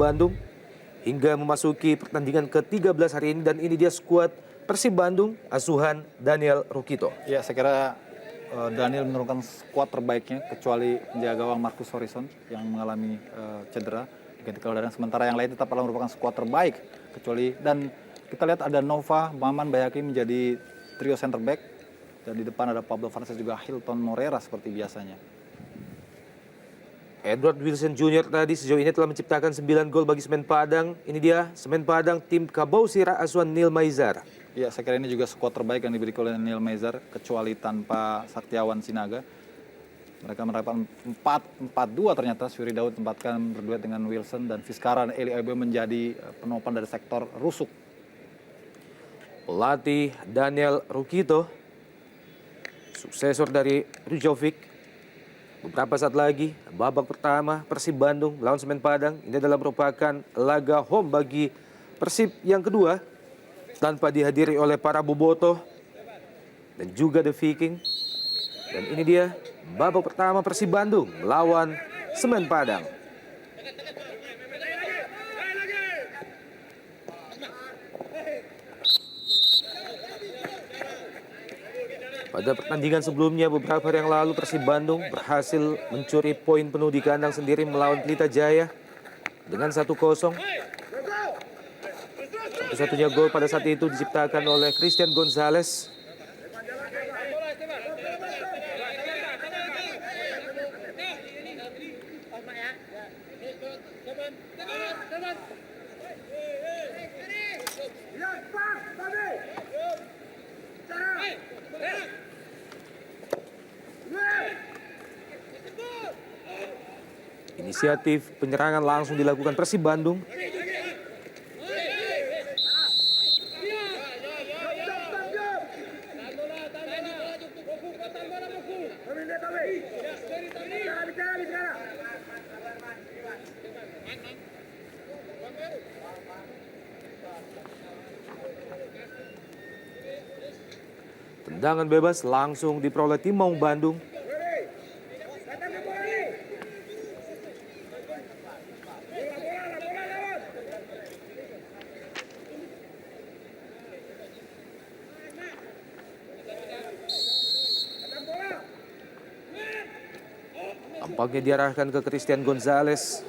Bandung hingga memasuki pertandingan ke-13 hari ini, dan ini dia skuad Persib Bandung asuhan Daniel Rukito. Ya, saya kira Daniel menurunkan skuad terbaiknya kecuali penjaga gawang Marcus Horizon yang mengalami cedera diganti Dadang, sementara yang lain tetap merupakan skuad terbaik kecuali, dan kita lihat ada Nova, Maman, Bayaki menjadi trio center back, dan di depan ada Pablo Francis juga Hilton Morera seperti biasanya. Edward Wilson Jr. tadi sejauh ini telah menciptakan 9 gol bagi Semen Padang. Ini dia Semen Padang, tim Kabau Sira asuhan Neil Maizar. Ya, saya kira ini juga skuad terbaik yang diberikan oleh Neil Maizar, kecuali tanpa Saktiawan Sinaga. Mereka menerapkan 4-4-2 ternyata. Syuri Daud tempatkan berduet dengan Wilson, dan Fiskara dan Eli Abe menjadi penopang dari sektor rusuk. Pelatih Daniel Rukito, suksesor dari Rujovic. Beberapa saat lagi, babak pertama Persib Bandung lawan Semen Padang. Ini adalah merupakan laga home bagi Persib yang kedua, tanpa dihadiri oleh para bobotoh dan juga The Viking. Dan ini dia babak pertama Persib Bandung melawan Semen Padang. Pada pertandingan sebelumnya beberapa hari yang lalu, Persib Bandung berhasil mencuri poin penuh di kandang sendiri melawan Pelita Jaya dengan 1-0. Satu-satunya gol pada saat itu diciptakan oleh Christian Gonzalez. Inisiatif penyerangan langsung dilakukan Persib Bandung. Tendangan bebas langsung diperoleh tim Maung Bandung. Tampaknya diarahkan ke Christian Gonzalez.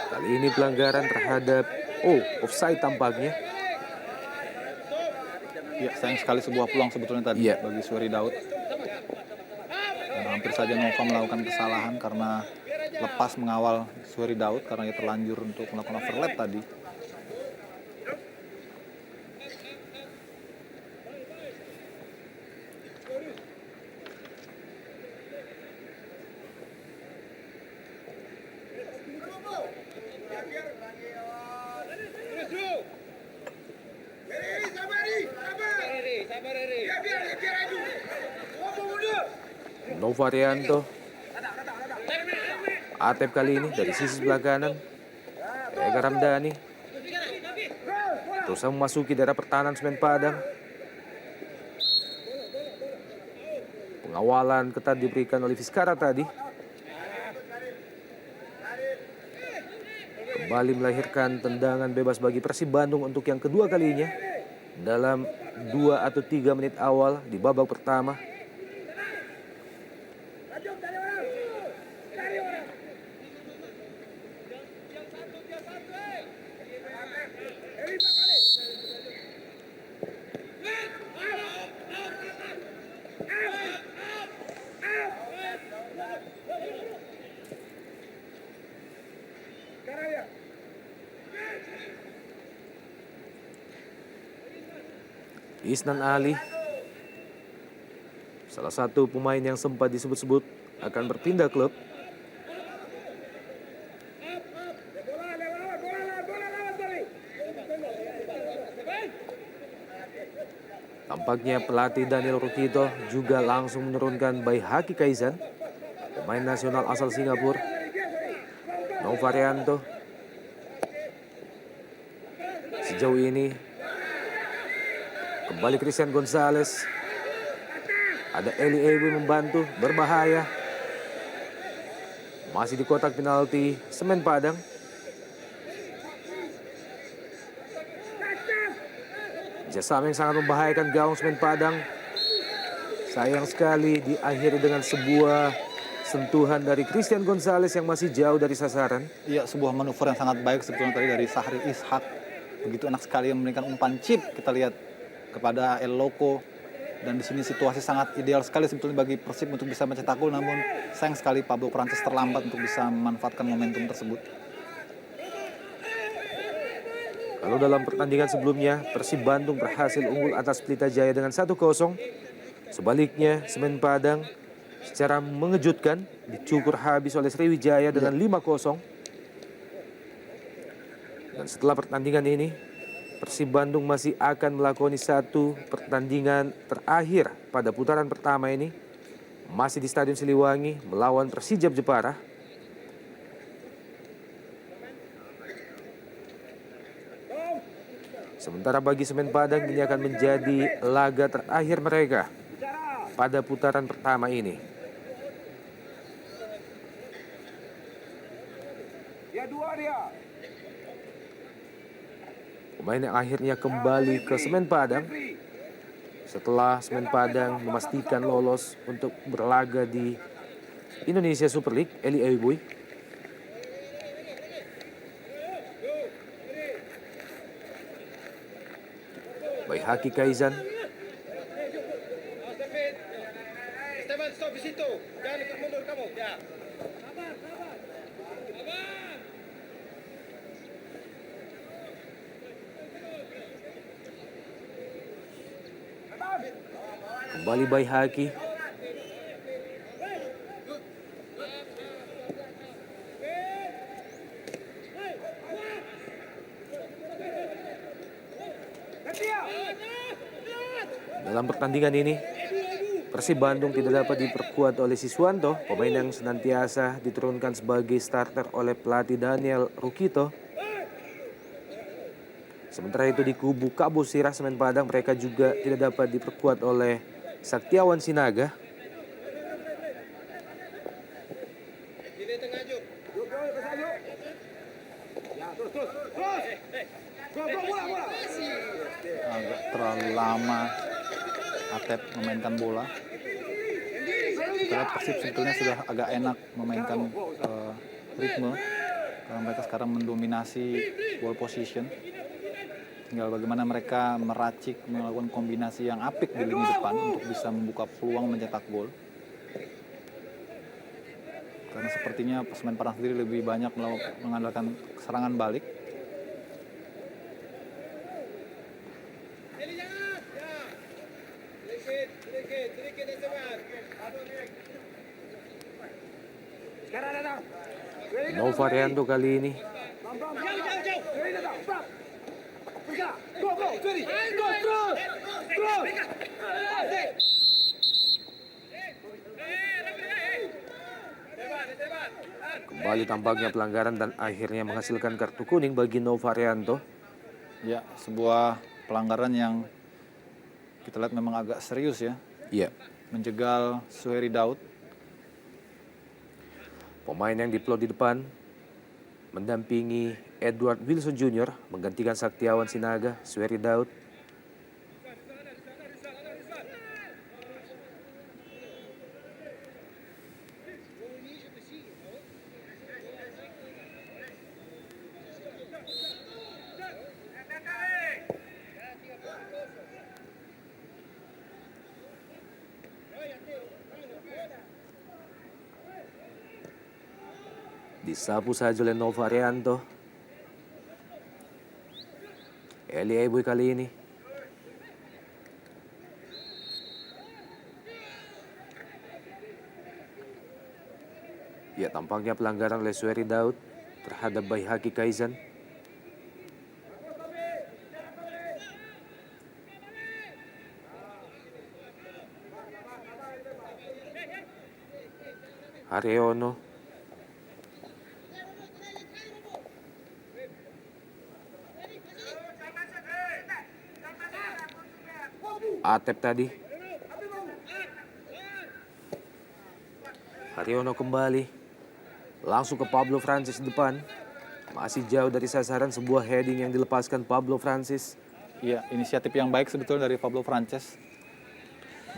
Kali ini pelanggaran terhadap offside tampaknya. Ya, sayang sekali sebuah peluang sebetulnya tadi bagi Syuri Daud. Dan hampir saja Nova melakukan kesalahan karena lepas mengawal Syuri Daud karena ia terlanjur untuk melakukan overlap tadi. Nova Rianto, Atep kali ini dari sisi sebelah kanan. Ega Ramdhani terus memasuki daerah pertahanan Semen Padang. Pengawalan ketat diberikan oleh Fiskara tadi. Kembali melahirkan tendangan bebas bagi Persib Bandung untuk yang kedua kalinya dalam 2 atau 3 menit awal di babak pertama. Isnan Ali, salah satu pemain yang sempat disebut-sebut akan berpindah klub. Tampaknya pelatih Daniel Rukito juga langsung menurunkan Baihaki Kaizan, pemain nasional asal Singapura. Nova Rianto sejauh ini Kembali Christian Gonzalez. Ada Eli Ewi membantu, berbahaya. Masih di kotak penalti Semen Padang. Jasam yang sangat membahayakan gawang Semen Padang. Sayang sekali diakhiri dengan sebuah sentuhan dari Christian Gonzalez yang masih jauh dari sasaran. Iya, sebuah manuver yang sangat baik sebetulnya tadi dari Sahri Ishak. Begitu enak sekali memberikan umpan chip, kita lihat kepada El Loco. Dan di sini situasi sangat ideal sekali sebetulnya bagi Persib untuk bisa mencetak gol, namun sayang sekali Pablo Prancis terlambat untuk bisa memanfaatkan momentum tersebut. Kalau dalam pertandingan sebelumnya, Persib Bandung berhasil unggul atas Pelita Jaya dengan 1-0. Sebaliknya, Semen Padang secara mengejutkan dicukur habis oleh Sriwijaya dengan 5-0. Dan setelah pertandingan ini, Persib Bandung masih akan melakoni satu pertandingan terakhir pada putaran pertama ini. Masih di Stadion Siliwangi melawan Persijap Jepara. Sementara bagi Semen Padang ini akan menjadi laga terakhir mereka pada putaran pertama ini. Pemain yang akhirnya kembali ke Semen Padang setelah Semen Padang memastikan lolos untuk berlaga di Indonesia Super League, Eli Ewiboy. Baihaki Kaizan. Esteban, stop di situ. Jangan ikut mundur kamu. Ya. Kembali Baihaki. Dalam pertandingan ini, Persib Bandung tidak dapat diperkuat oleh Siswanto, pemain yang senantiasa diturunkan sebagai starter oleh pelatih Daniel Rukito. Sementara itu di kubu Kabo Sirah Semen Padang, mereka juga tidak dapat diperkuat oleh Saktiawan Sinaga. Agak terlalu lama Atep memainkan bola. Kita lihat Persib sebetulnya sudah agak enak memainkan ritme karena mereka sekarang mendominasi ball position. Tinggal bagaimana mereka meracik, melakukan kombinasi yang apik di lini depan untuk bisa membuka peluang mencetak gol. Karena sepertinya Semen Padang sendiri lebih banyak mengandalkan serangan balik. No Variando kali ini. Kembali tampaknya pelanggaran dan akhirnya menghasilkan kartu kuning bagi Nova Arianto. Ya, sebuah pelanggaran yang kita lihat memang agak serius ya. Iya. Menjegal Suheri Daud. Pemain yang diplot di depan mendampingi Edward Wilson Jr. menggantikan Saktiawan Sinaga, Suheri Daud. Disapu saja oleh Nova Arianto. Eli Ewiboy kali ini. Ya, tampaknya pelanggaran oleh Suheri Daud terhadap Baihaki Kaizan. Haryono. Atep tadi. Haryono kembali. Langsung ke Pablo Francis di depan. Masih jauh dari sasaran, sebuah heading yang dilepaskan Pablo Francis. Iya, inisiatif yang baik sebetulnya dari Pablo Francis.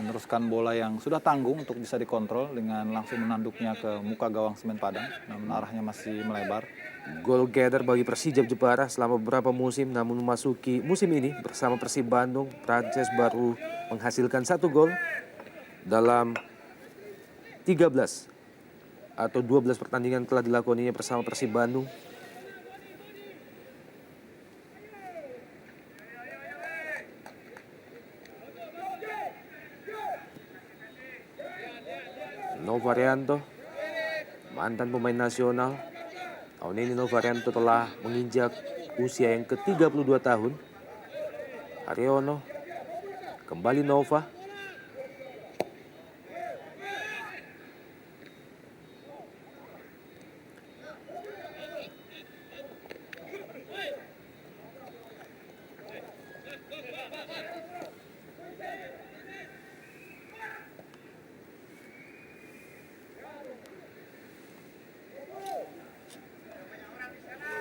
Meneruskan bola yang sudah tanggung untuk bisa dikontrol dengan langsung menanduknya ke muka gawang Semen Padang. Namun arahnya masih melebar. Goal gather bagi Persijap Jepara selama beberapa musim, namun memasuki musim ini bersama Persib Bandung, Francis baru menghasilkan 1 gol dalam 13 atau 12 pertandingan telah dilakoninya bersama Persib Bandung. Novarianto, mantan pemain nasional. Tahun ini Novarianto telah menginjak usia yang ke-32 tahun. Haryono, kembali Nova.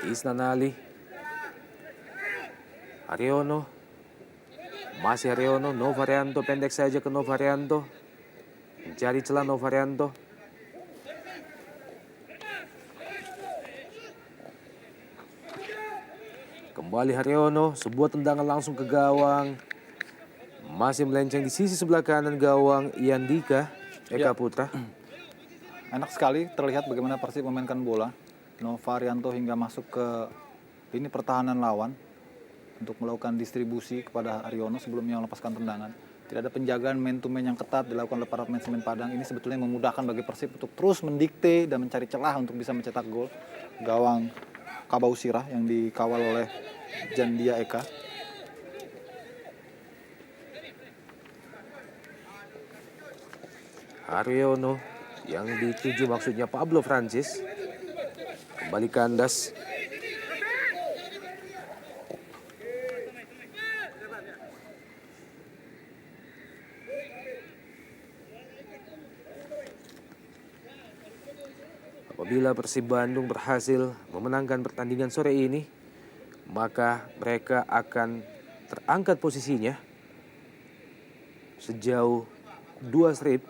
Isnanali, Haryono, masih Haryono, Novarianto, pendek saja ke Novarianto, mencari celah Novarianto. Kembali Haryono, sebuah tendangan langsung ke gawang, masih melenceng di sisi sebelah kanan gawang Yandika Eka Putra. Enak sekali terlihat bagaimana Persib memainkan bola. Novarianto hingga masuk ke lini pertahanan lawan untuk melakukan distribusi kepada Haryono sebelumnya melepaskan tendangan. Tidak ada penjagaan man to man yang ketat dilakukan oleh para pemain Semen Padang. Ini sebetulnya memudahkan bagi Persib untuk terus mendikte dan mencari celah untuk bisa mencetak gol. Gawang Kabau Sirah yang dikawal oleh Jandia Eka. Haryono yang dituju maksudnya Pablo Francis. Kembali kandas. Apabila Persib Bandung berhasil memenangkan pertandingan sore ini, maka mereka akan terangkat posisinya sejauh 2 strip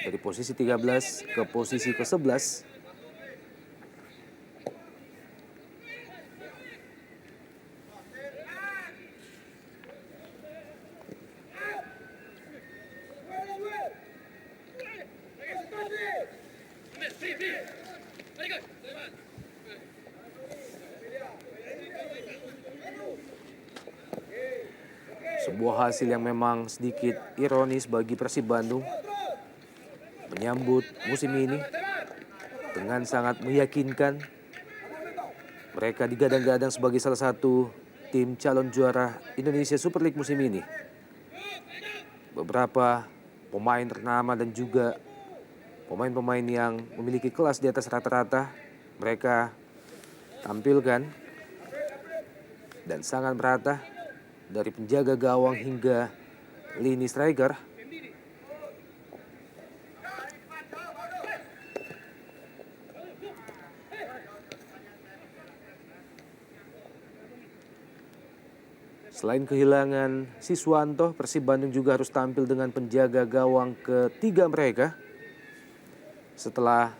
dari posisi 13 ke posisi ke-11. Sebuah hasil yang memang sedikit ironis bagi Persib Bandung menyambut musim ini dengan sangat meyakinkan. Mereka digadang-gadang sebagai salah satu tim calon juara Indonesia Super League musim ini. Beberapa pemain ternama dan juga pemain-pemain yang memiliki kelas di atas rata-rata mereka tampilkan dan sangat merata. Dari penjaga gawang hingga lini striker. Selain kehilangan Siswanto, Persib Bandung juga harus tampil dengan penjaga gawang ketiga mereka. Setelah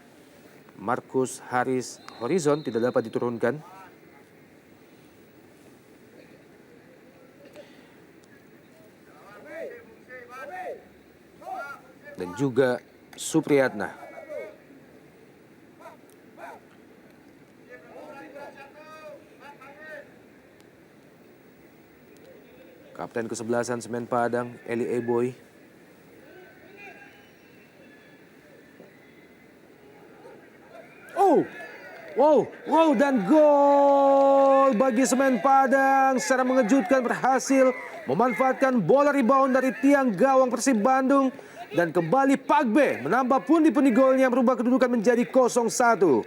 Marcus Haris Horizon tidak dapat diturunkan. Dan juga Supriyatna. Kapten kesebelasan Semen Padang, Eli Eboy. Wow, dan gol bagi Semen Padang secara mengejutkan berhasil memanfaatkan bola rebound dari tiang gawang Persib Bandung. Dan kembali Pagbe menambah pundi-pundi golnya merubah kedudukan menjadi 0-1.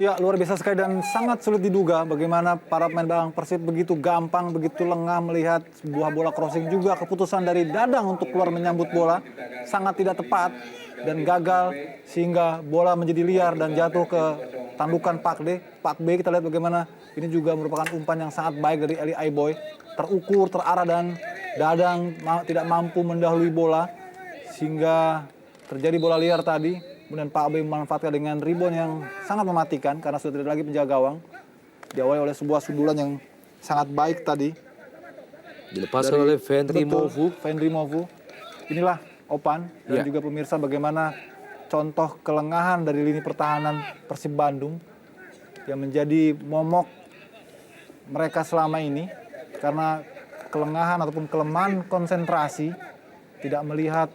Ya, luar biasa sekali dan sangat sulit diduga bagaimana para pemain belakang Persib begitu gampang, begitu lengah melihat sebuah bola crossing, juga keputusan dari Dadang untuk keluar menyambut bola sangat tidak tepat dan gagal sehingga bola menjadi liar dan jatuh ke tandukan Pak B. Kita lihat bagaimana ini juga merupakan umpan yang sangat baik dari Eli Aiboy, terukur, terarah dan Dadang tidak mampu mendahului bola sehingga terjadi bola liar tadi. Kemudian Pak B memanfaatkan dengan rebound yang sangat mematikan karena sudah tidak lagi penjaga gawang. Diawali oleh sebuah sundulan yang sangat baik tadi. Dilepaskan oleh Fenry Movu. Fenry Movu. Inilah Opan dan juga pemirsa bagaimana contoh kelengahan dari lini pertahanan Persib Bandung yang menjadi momok mereka selama ini karena kelengahan ataupun kelemahan konsentrasi, tidak melihat.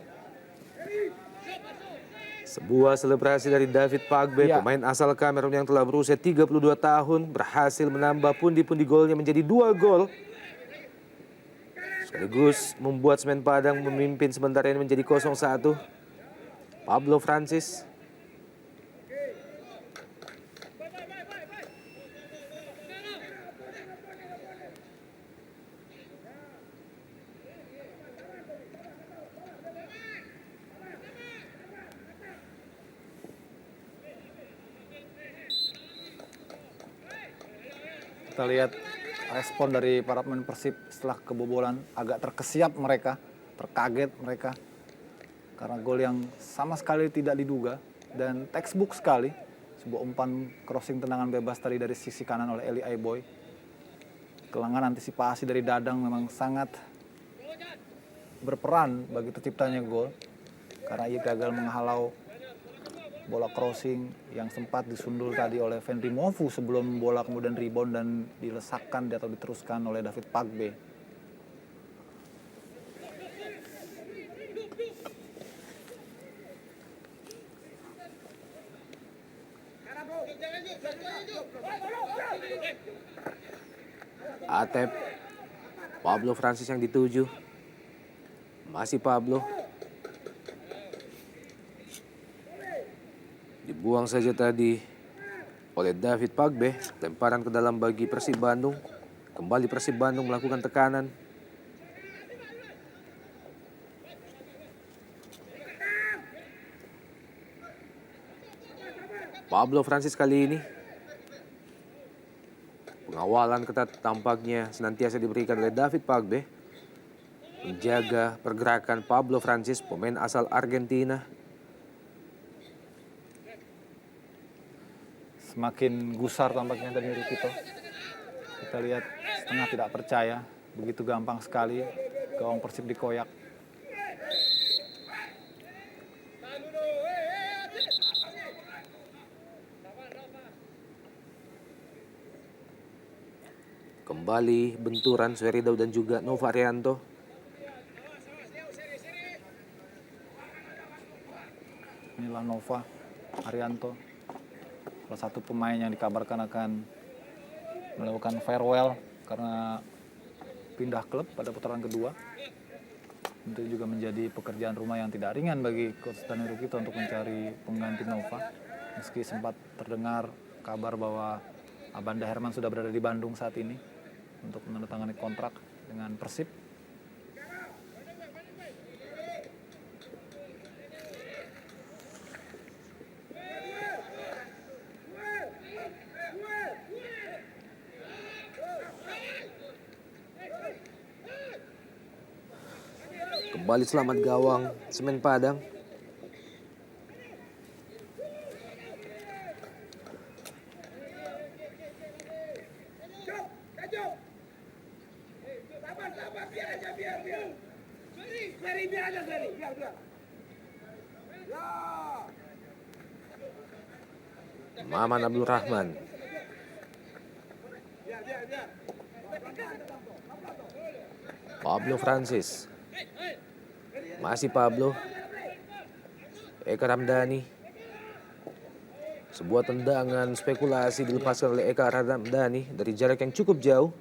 Sebuah selebrasi dari David Pagbe, Ya. pemain asal Kamerun yang telah berusia 32 tahun, berhasil menambah pundi-pundi golnya menjadi 2 gol. Sekaligus membuat Semen Padang memimpin sementara ini menjadi 0-1. Pablo Francis. Kita lihat respon dari para pemain Persib setelah kebobolan, agak terkesiap mereka, terkaget mereka. Karena gol yang sama sekali tidak diduga dan textbook sekali. Sebuah umpan crossing tendangan bebas tadi dari sisi kanan oleh Eli Aiboy. Kelengahan antisipasi dari Dadang memang sangat berperan bagi terciptanya gol. Karena ia gagal menghalau bola crossing yang sempat disundul tadi oleh Fenry Movu sebelum bola kemudian rebound dan dilesakkan atau diteruskan oleh David Pagbe. Atep. Pablo Francis yang dituju. Masih Pablo. Dibuang saja tadi oleh David Pagbe. Lemparan ke dalam bagi Persib Bandung. Kembali Persib Bandung melakukan tekanan. Pablo Francis kali ini. Pengawalan ketat tampaknya senantiasa diberikan oleh David Pagbe. Menjaga pergerakan Pablo Francis, pemain asal Argentina. Semakin gusar tampaknya dari Rukito. Kita lihat setengah tidak percaya, begitu gampang sekali gawang Persib dikoyak. Kembali benturan Sueridau dan juga Nova Arianto. Inilah Nova Arianto, salah satu pemain yang dikabarkan akan melakukan farewell karena pindah klub pada putaran kedua. Tentu juga menjadi pekerjaan rumah yang tidak ringan bagi Coach Daniel Rukito untuk mencari pengganti Nova. Meski sempat terdengar kabar bahwa Abanda Herman sudah berada di Bandung saat ini untuk menandatangani kontrak dengan Persib. Kembali selamat gawang Semen Padang. Maman Abdul Rahman. Pablo Francis. Masih Pablo. Eka Ramdhani. Sebuah tendangan spekulasi dilepaskan oleh Eka Ramdhani dari jarak yang cukup jauh.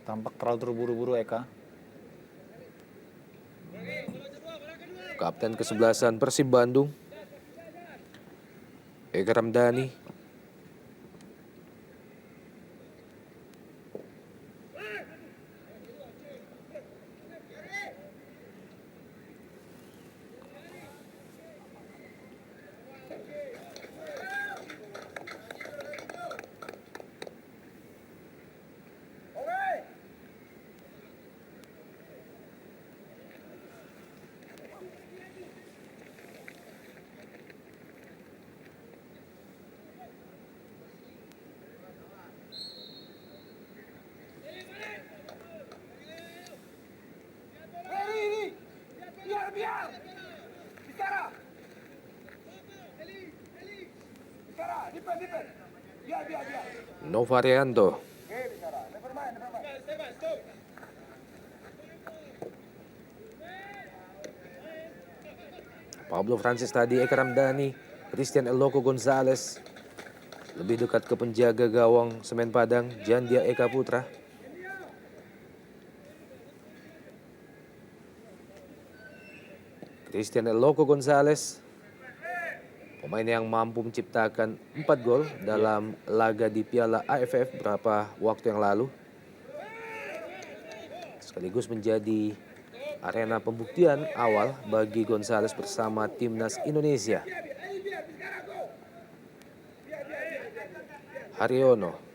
Tampak terlalu terburu-buru Eka. Kapten kesebelasan Persib Bandung. Eka Ramdhani. Novarianto. Esteban, stop. Pablo Francis tadi, Eka Ramdhani, Christian Eloko Gonzalez. Lebih dekat ke penjaga gawang Semen Padang, Jandia Eka Putra. Christian Eloko Gonzalez, pemain yang mampu menciptakan 4 gol dalam laga di Piala AFF beberapa waktu yang lalu. Sekaligus menjadi arena pembuktian awal bagi Gonzalez bersama timnas Indonesia. Haryono.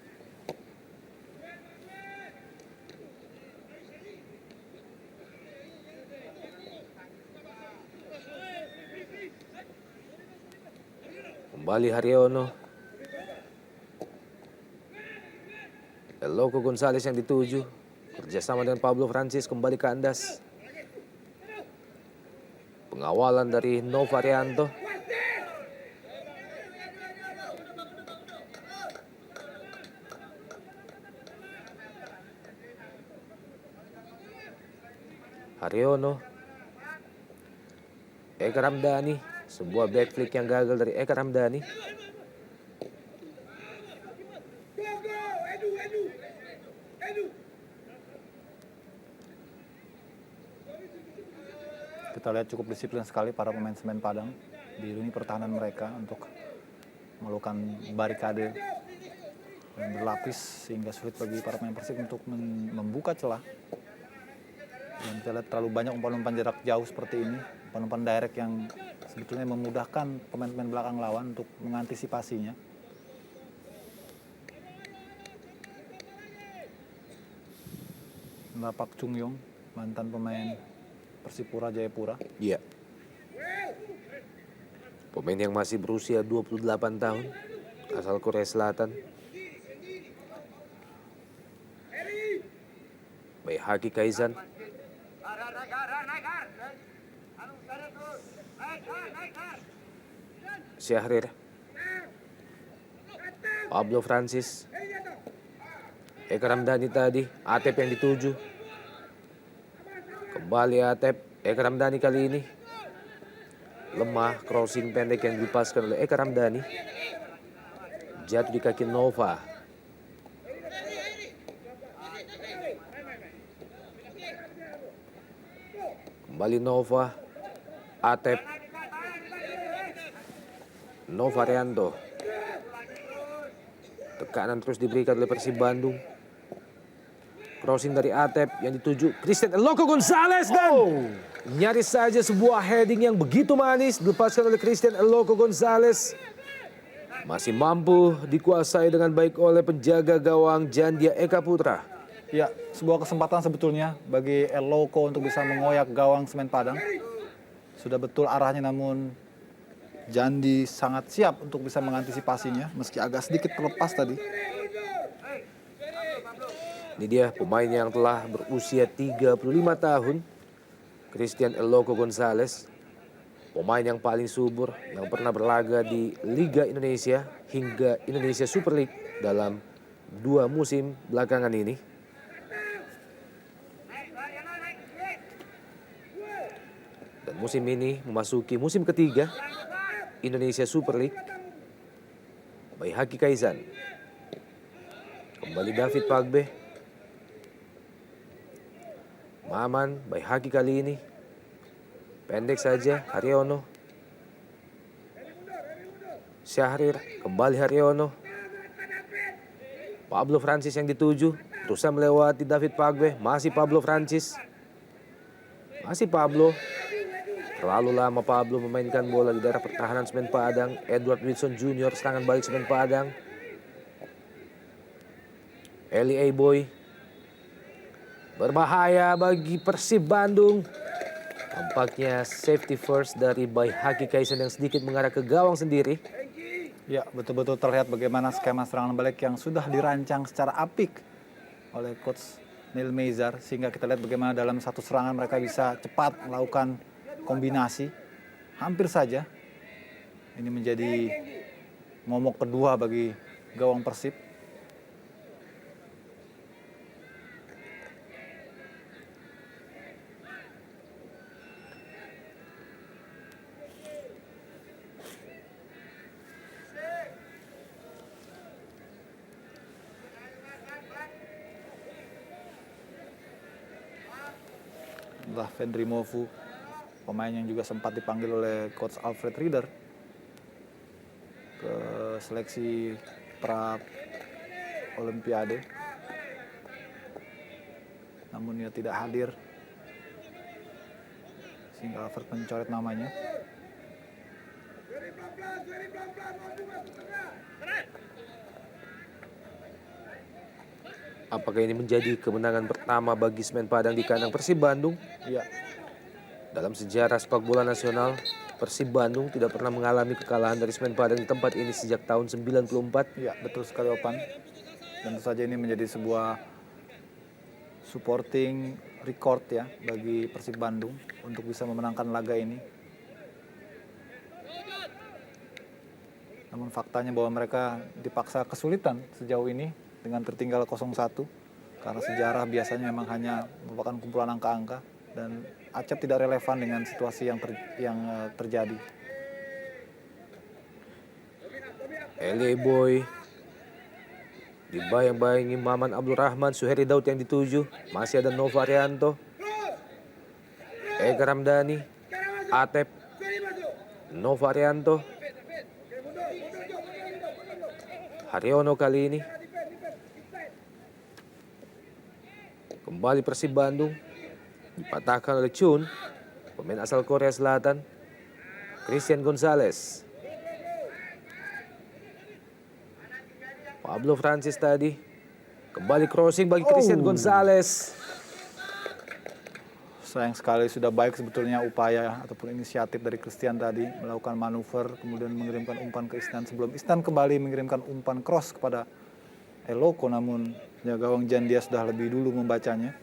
Kembali Haryono. Eloko Gonzalez yang dituju. Kerjasama dengan Pablo Francis kembali kandas. Pengawalan dari Novarianto. Haryono. Eka Ramdhani. Sebuah backflip yang gagal dari Eka Ramdhani. Kita lihat cukup disiplin sekali para pemain Semen Padang di lini pertahanan mereka untuk melakukan barikade yang berlapis sehingga sulit bagi para pemain Persib untuk membuka celah. Dan kita lihat terlalu banyak umpan-umpan jarak jauh seperti ini, umpan-umpan direct yang sebetulnya memudahkan pemain-pemain belakang lawan untuk mengantisipasinya. Pak Chung Yong, mantan pemain Persipura Jayapura. Iya. Pemain yang masih berusia 28 tahun, asal Korea Selatan. Baihaki Kaizan. Syahrir. Pablo Francis. Eka Ramdhani tadi, Atep yang dituju. Kembali Atep, Eka Ramdhani kali ini. Lemah, crossing pendek yang dipaskan oleh Eka Ramdhani. Jatuh di kaki Nova. Kembali Nova. Atep. Novarianto. Tekanan terus diberikan oleh Persib Bandung. Crossing dari Atep yang dituju Christian Eloko Gonzalez dan nyaris saja sebuah heading yang begitu manis dilepaskan oleh Christian Eloko Gonzalez. Masih mampu dikuasai dengan baik oleh penjaga gawang Jandia Eka Putra. Ya, sebuah kesempatan sebetulnya bagi Eloko untuk bisa mengoyak gawang Semen Padang. Sudah betul arahnya, namun Jandi sangat siap untuk bisa mengantisipasinya meski agak sedikit terlepas tadi. Ini dia pemain yang telah berusia 35 tahun, Christian Eloko Gonzalez. Pemain yang paling subur yang pernah berlaga di Liga Indonesia hingga Indonesia Super League dalam 2 musim belakangan ini. Dan musim ini memasuki musim ketiga Indonesia Super League. Baihaki Kaizan. Kembali David Pagbe. Maman, Baihaki kali ini. Pendek saja, Haryono. Syahrir, kembali Haryono. Pablo Francis yang dituju. Berusaha melewati David Pagbe. Masih Pablo Francis. Masih Pablo. Terlalu lama Pablo memainkan bola di daerah pertahanan Semen Padang. Edward Wilson Jr. serangan balik Semen Padang. Eli Boy. Berbahaya bagi Persib Bandung. Tampaknya safety first dari Baihaki Kaizan yang sedikit mengarah ke gawang sendiri. Ya, betul-betul terlihat bagaimana skema serangan balik yang sudah dirancang secara apik oleh Coach Neil Mezar. Sehingga kita lihat bagaimana dalam satu serangan mereka bisa cepat melakukan kombinasi. Hampir saja ini menjadi momok kedua bagi gawang Persib. adalah Fendry Movu, pemain yang juga sempat dipanggil oleh coach Alfred Rieder ke seleksi pra Olimpiade. Namun ia tidak hadir, sehingga Alfred mencoret namanya. Apakah ini menjadi kemenangan pertama bagi Semen Padang di kandang Persib Bandung? Iya, Dalam sejarah sepak bola nasional, Persib Bandung tidak pernah mengalami kekalahan dari Semen Padang di tempat ini sejak tahun 94. iya, betul sekali Opan. Tentu saja ini menjadi sebuah supporting record ya bagi Persib Bandung untuk bisa memenangkan laga ini. Namun faktanya bahwa mereka dipaksa kesulitan sejauh ini dengan tertinggal 0-1 karena sejarah biasanya memang hanya merupakan kumpulan angka-angka dan Acep tidak relevan dengan situasi yang terjadi. LA Boy dibayang-bayangi Maman Abdul Rahman, Suheri Daud yang dituju. Masih ada Nova Arianto, Eka Ramdhani, Atep, Nova Arianto, Haryono kali ini. Kembali Persib Bandung dipatahkan oleh Chun, pemain asal Korea Selatan, Christian Gonzalez. Pablo Francis tadi kembali crossing bagi Christian Gonzalez. Sayang sekali, sudah baik sebetulnya upaya ataupun inisiatif dari Christian tadi melakukan manuver kemudian mengirimkan umpan ke Isnan sebelum Isnan kembali mengirimkan umpan cross kepada Eloko, namun ya gawang Jandia sudah lebih dulu membacanya.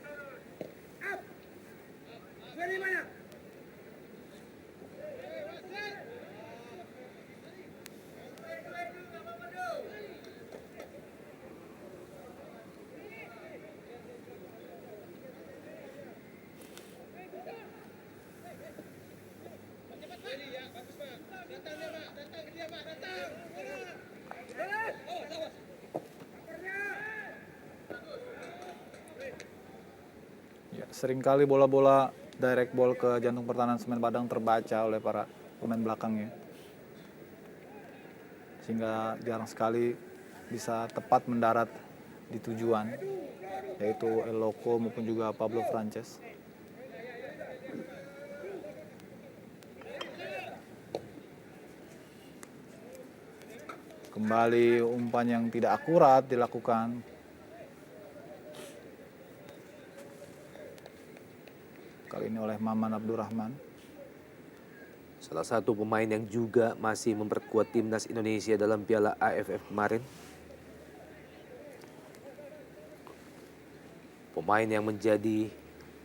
Ya, seringkali bola-bola direct ball ke jantung pertahanan Semen Padang terbaca oleh para pemain belakangnya, sehingga jarang sekali bisa tepat mendarat di tujuan, yaitu Eloko maupun juga Pablo Francis. Kembali umpan yang tidak akurat dilakukan. Kali ini oleh Maman Abdurrahman. Salah satu pemain yang juga masih memperkuat timnas Indonesia dalam Piala AFF kemarin. Pemain yang menjadi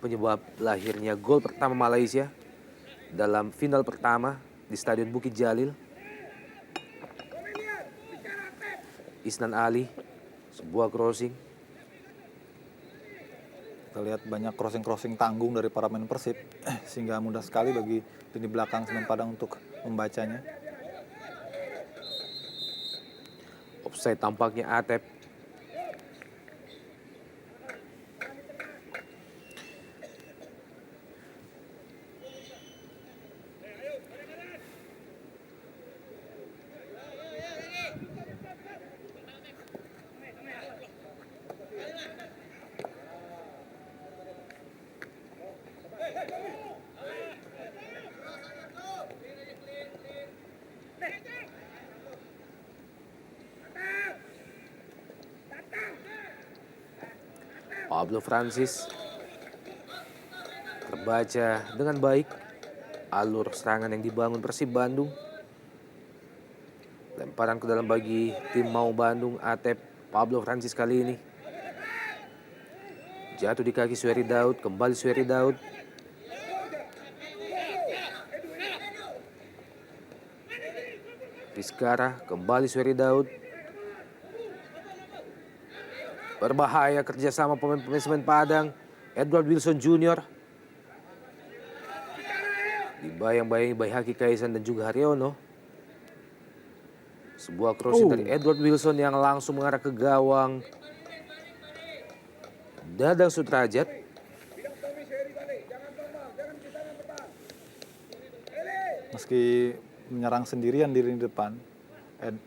penyebab lahirnya gol pertama Malaysia dalam final pertama di Stadion Bukit Jalil. Isnan Ali, sebuah crossing. Kita lihat banyak crossing-crossing tanggung dari para pemain Persib, sehingga mudah sekali bagi lini belakang Semen Padang untuk membacanya. Offside tampaknya Atep. Pablo Francis terbaca dengan baik alur serangan yang dibangun Persib Bandung. Lemparan ke dalam bagi tim Mau Bandung. Atep, Pablo Francis kali ini jatuh di kaki Suheri Daud. Kembali Suheri Daud. Rizkara, kembali Suheri Daud. Berbahaya kerjasama pemain-pemain Semen Padang. Edward Wilson Jr. dibayang-bayangi Baihaki Kaisan dan juga Haryono. Sebuah crossing dari Edward Wilson yang langsung mengarah ke gawang Dadang Sutrajat. Meski menyerang sendirian di lini depan,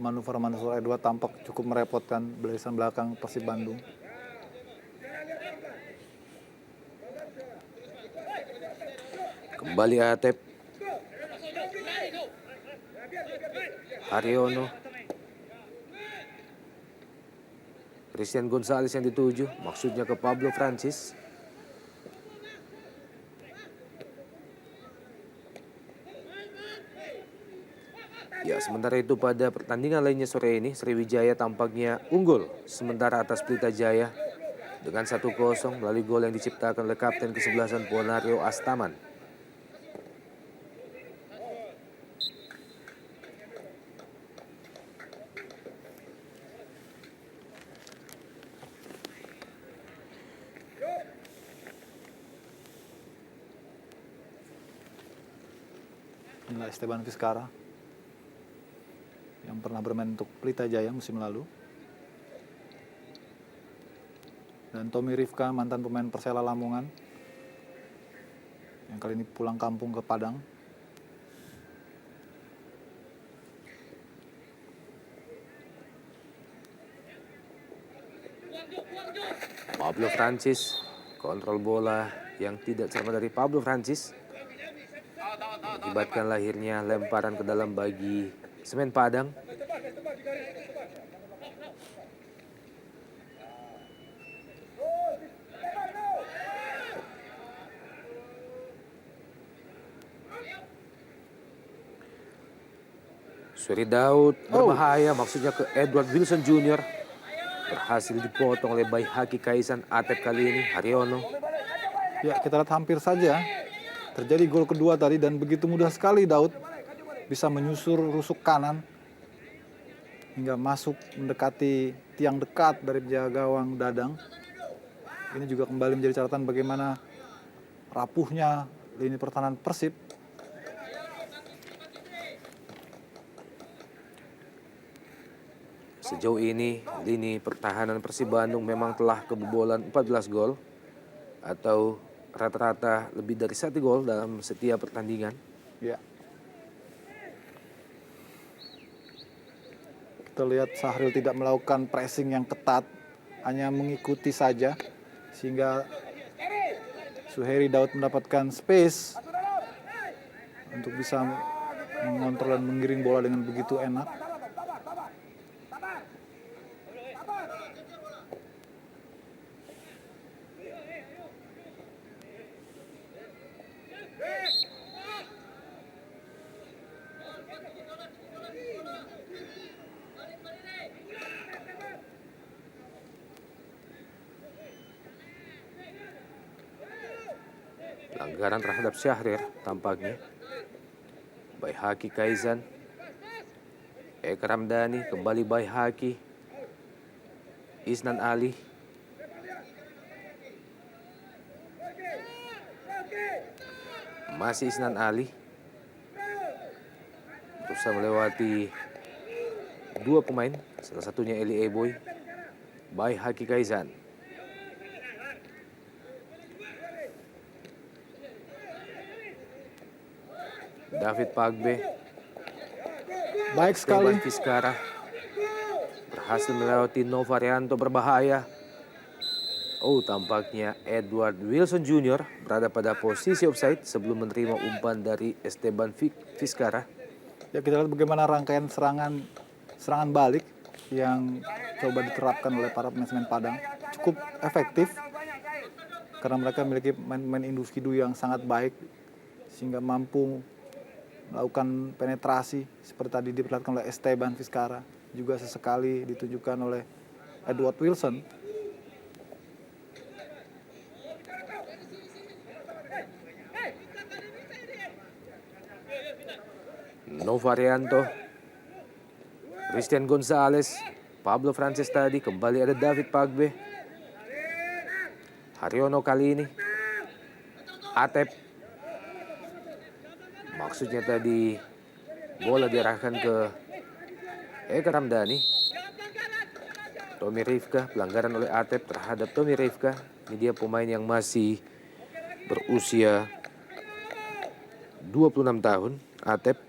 manuver Edward tampak cukup merepotkan barisan belakang Persib Bandung. Kembali Atep. Haryono. Christian Gonzalez yang dituju, maksudnya ke Pablo Francis. Ya, sementara itu pada pertandingan lainnya sore ini, Sriwijaya tampaknya unggul sementara atas Pelita Jaya dengan 1-0 melalui gol yang diciptakan oleh kapten kesebelasan Ponario Astaman. Inilah Esteban Vizcara yang pernah bermain untuk Pelita Jaya musim lalu. Dan Tommy Rifka, mantan pemain Persela Lamongan, yang kali ini pulang kampung ke Padang. Pablo Francis, kontrol bola yang tidak cermat dari Pablo Francis mengakibatkan lahirnya lemparan ke dalam bagi Semen Padang. Suri Daud berbahaya, maksudnya ke Edward Wilson Jr. Berhasil dipotong oleh Baihaki Kaisan. Atep kali ini, Haryono. Ya, kita lihat hampir saja terjadi gol kedua tadi dan begitu mudah sekali Daud bisa menyusur rusuk kanan hingga masuk mendekati tiang dekat dari penjaga gawang Dadang. Ini juga kembali menjadi catatan bagaimana rapuhnya lini pertahanan Persib. Sejauh ini, lini pertahanan Persib Bandung memang telah kebobolan 14 gol atau rata-rata lebih dari 1 gol dalam setiap pertandingan. Ya. Kita lihat Sahril tidak melakukan pressing yang ketat, hanya mengikuti saja sehingga Suheri Daud mendapatkan space untuk bisa mengontrol dan menggiring bola dengan begitu enak. Pelanggaran terhadap Syahrir tampaknya. Baihaki Kaisan. Eka Ramdhani, kembali Baihaki. Isnan Ali. Masih Isnan Ali. Berusaha melewati 2 pemain, salah satunya Eli Eboy. Baihaki Kaisan. David Pagbe. Baik sekali. Esteban Vizcara berhasil melewati Novarianto, berbahaya. Oh, tampaknya Edward Wilson Jr. berada pada posisi offside sebelum menerima umpan dari Esteban Vizcara. Ya, kita lihat bagaimana rangkaian serangan balik yang coba diterapkan oleh para pemain Semen Padang. Cukup efektif karena mereka memiliki main individu yang sangat baik sehingga mampu melakukan penetrasi seperti tadi diperlihatkan oleh Esteban Vizcara, juga sesekali ditunjukkan oleh Edward Wilson. Novarianto, Christian Gonzalez, Pablo Francis tadi, kembali ada David Pagbe. Haryono kali ini. Atep. Maksudnya tadi bola diarahkan ke Eka Ramdhani. Tommy Rifka, pelanggaran oleh Atep terhadap Tommy Rifka. Ini dia pemain yang masih berusia 26 tahun Atep.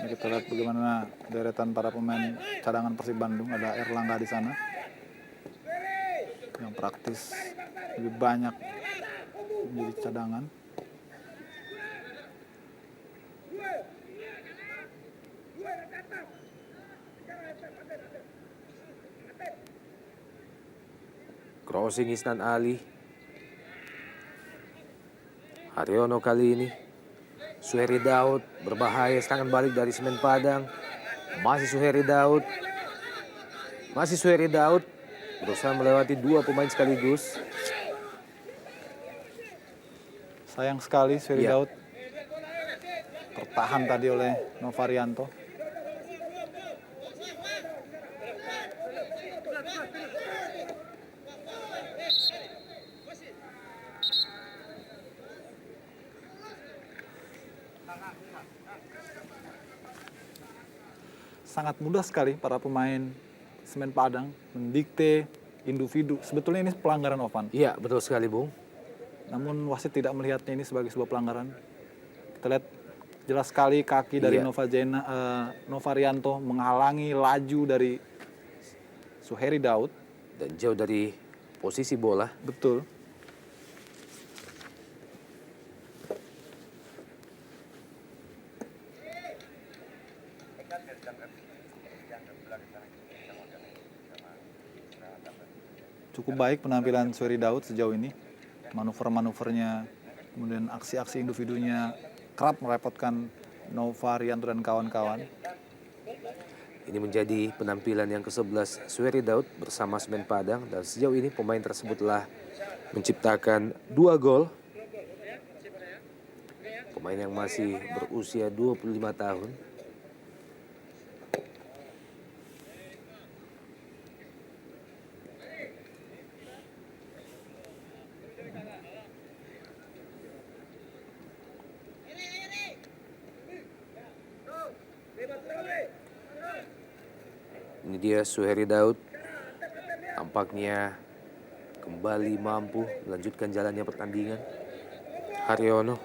Ini kita lihat bagaimana deretan para pemain cadangan Persib Bandung. Ada Erlangga di sana yang praktis lebih banyak menjadi cadangan. Crossing Isnan Ali. Haryono kali ini. Suheri Daud berbahaya, serangan balik dari Semen Padang. Masih Suheri Daud. Masih Suheri Daud. Berusaha melewati dua pemain sekaligus. Sayang sekali Suheri Iya. Daud tertahan tadi oleh Novarianto. Sangat mudah sekali para pemain Semen Padang mendikte individu. Sebetulnya ini pelanggaran Ovan. Iya, betul sekali, Bung. Namun wasit tidak melihatnya ini sebagai sebuah pelanggaran. Kita lihat jelas sekali kaki dari Iya. Novarianto menghalangi laju dari Suheri Daud. Dan jauh dari posisi bola. Betul. Cukup baik penampilan Suheri Daud sejauh ini. Manuver-manuvernya, kemudian aksi-aksi individunya kerap merepotkan Novarianto dan kawan-kawan. Ini menjadi penampilan yang ke-11 Suheri Daud bersama Semen Padang. Dan sejauh ini pemain tersebut telah menciptakan 2 gol. Pemain yang masih berusia 25 tahun. Ini dia Suheri Daud. Tampaknya kembali mampu melanjutkan jalannya pertandingan. Haryono.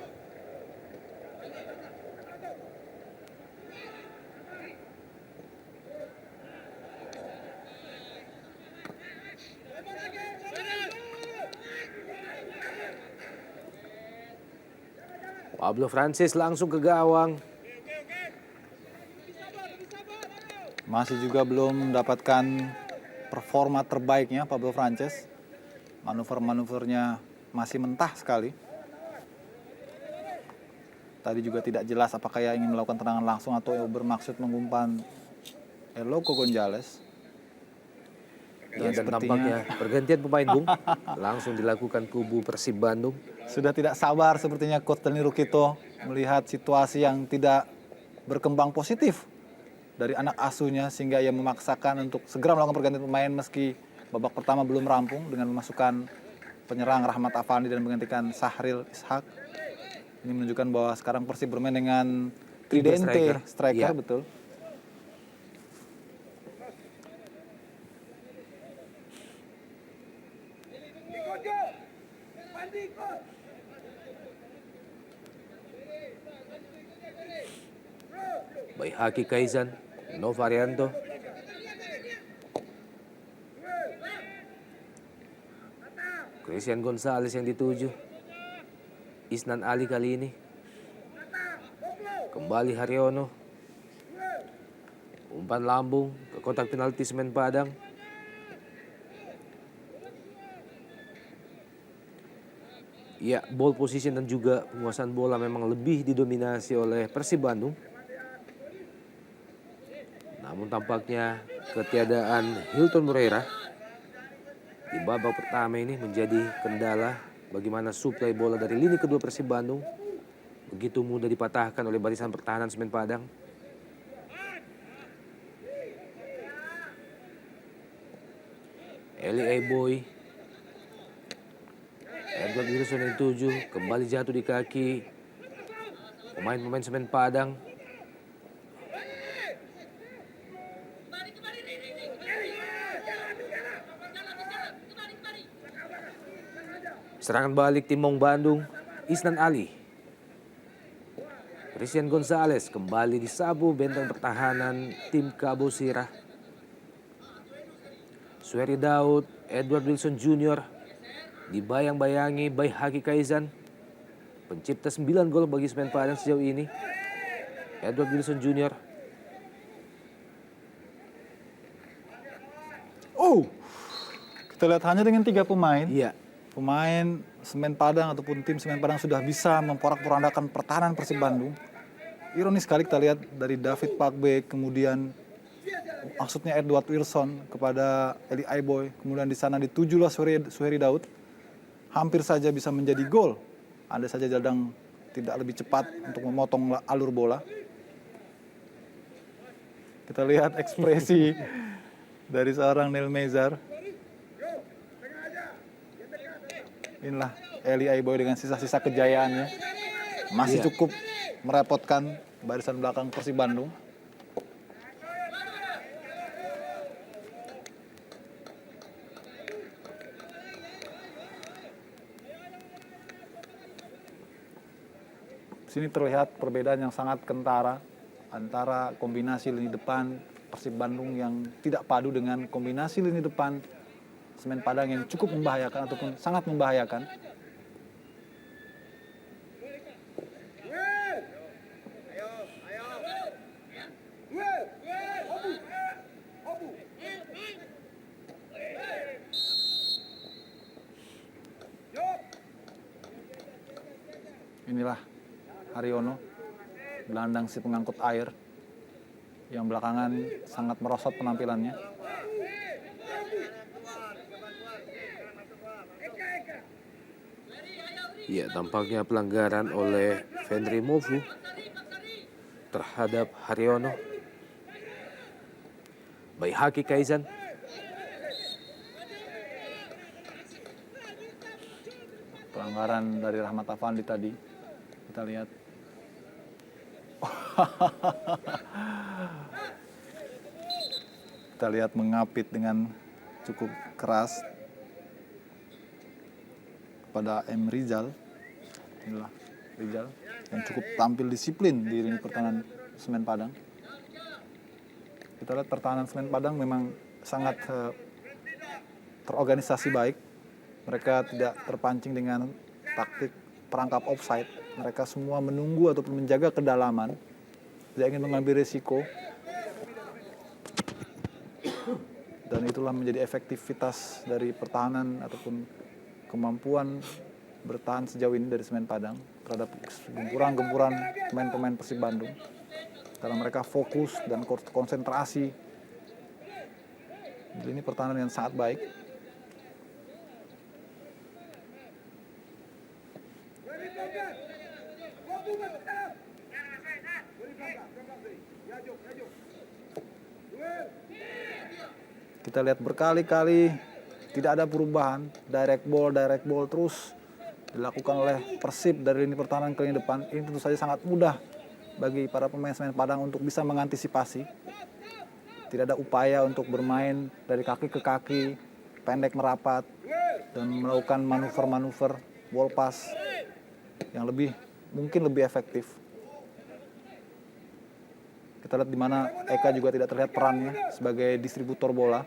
Pablo Francis langsung ke gawang. Masih juga belum mendapatkan performa terbaiknya Pablo Frances. Manuver-manuvernya masih mentah sekali. Tadi juga tidak jelas apakah ia ingin melakukan tendangan langsung atau bermaksud mengumpan Eloko Gonzalez. Dan tampaknya pergantian pemain, Bung. Langsung dilakukan kubu Persib Bandung. Sudah tidak sabar sepertinya Coach Dani Rukito melihat situasi yang tidak berkembang positif dari anak asuhnya, sehingga ia memaksakan untuk segera melakukan pergantian pemain meski babak pertama belum rampung dengan memasukkan penyerang Rahmat Afandi dan menggantikan Sahril Ishak. Ini menunjukkan bahwa sekarang Persib bermain dengan tridente striker, Iya. betul. Baik Haki Kaizan, Novarianto. Christian Gonzalez yang dituju. Isnan Ali kali ini. Kembali Haryono. Umpan lambung ke kotak penalti Semen Padang. Ya, ball position dan juga penguasaan bola memang lebih didominasi oleh Persib Bandung. Namun tampaknya ketiadaan Hilton Moreira di babak pertama ini menjadi kendala bagaimana suplai bola dari lini kedua Persib Bandung begitu mudah dipatahkan oleh barisan pertahanan Semen Padang. Eli Eboy, Edward Wilson yang 7 kembali jatuh di kaki pemain-pemain Semen Padang. Serangan balik Timong Bandung, Isnan Ali. Christian Gonzalez kembali disabu benteng pertahanan tim Cabo Sierra. Sueri Daud, Edward Wilson Jr. dibayang-bayangi Bay Haki Kaizan, pencipta 9 gol bagi Semen Padang sejauh ini. Edward Wilson Jr. Kita lihat hanya dengan 3 pemain. Iya, Pemain Semen Padang ataupun tim Semen Padang sudah bisa memporak-porandakan pertahanan Persib Bandung. Ironis sekali kita lihat dari David Pakbe, kemudian maksudnya Edward Wilson kepada Eli Aiboy, kemudian di sana ditujulah Suheri Daud. Hampir saja bisa menjadi gol. Andai saja Jaldang tidak lebih cepat untuk memotong alur bola. Kita lihat ekspresi dari seorang Neil Mezar. Inilah Eli Aiboy dengan sisa-sisa kejayaannya. Masih cukup merepotkan barisan belakang Persib Bandung. Sini terlihat perbedaan yang sangat kentara antara kombinasi lini depan Persib Bandung yang tidak padu dengan kombinasi lini depan Semen Padang yang cukup membahayakan ataupun sangat membahayakan. Inilah Haryono, gelandang si pengangkut air, yang belakangan sangat merosot penampilannya. ya tampaknya pelanggaran oleh Fendri Mofu terhadap Haryono. Bay Haki Kaizan. Pelanggaran dari Rahmat Afandi tadi. Kita lihat. Kita lihat mengapit dengan cukup keras kepada M. Rizal. Inilah Rizal yang cukup tampil disiplin di lini pertahanan Semen Padang. Kita lihat pertahanan Semen Padang memang sangat terorganisasi baik. Mereka tidak terpancing dengan taktik perangkap offside. Mereka semua menunggu ataupun menjaga kedalaman. Tidak ingin mengambil risiko. Dan itulah menjadi efektivitas dari pertahanan ataupun kemampuan bertahan sejauh ini dari Semen Padang terhadap gempuran-gempuran pemain-pemain Persib Bandung. Karena mereka fokus dan konsentrasi di lini pertahanan yang sangat baik. Kita lihat berkali-kali tidak ada perubahan, direct ball terus dilakukan oleh Persib dari lini pertahanan ke lini depan. Ini tentu saja sangat mudah bagi para pemain Semen Padang untuk bisa mengantisipasi. Tidak ada upaya untuk bermain dari kaki ke kaki, pendek merapat, dan melakukan manuver-manuver ball pass yang mungkin lebih efektif. Kita lihat di mana Eka juga tidak terlihat perannya sebagai distributor bola.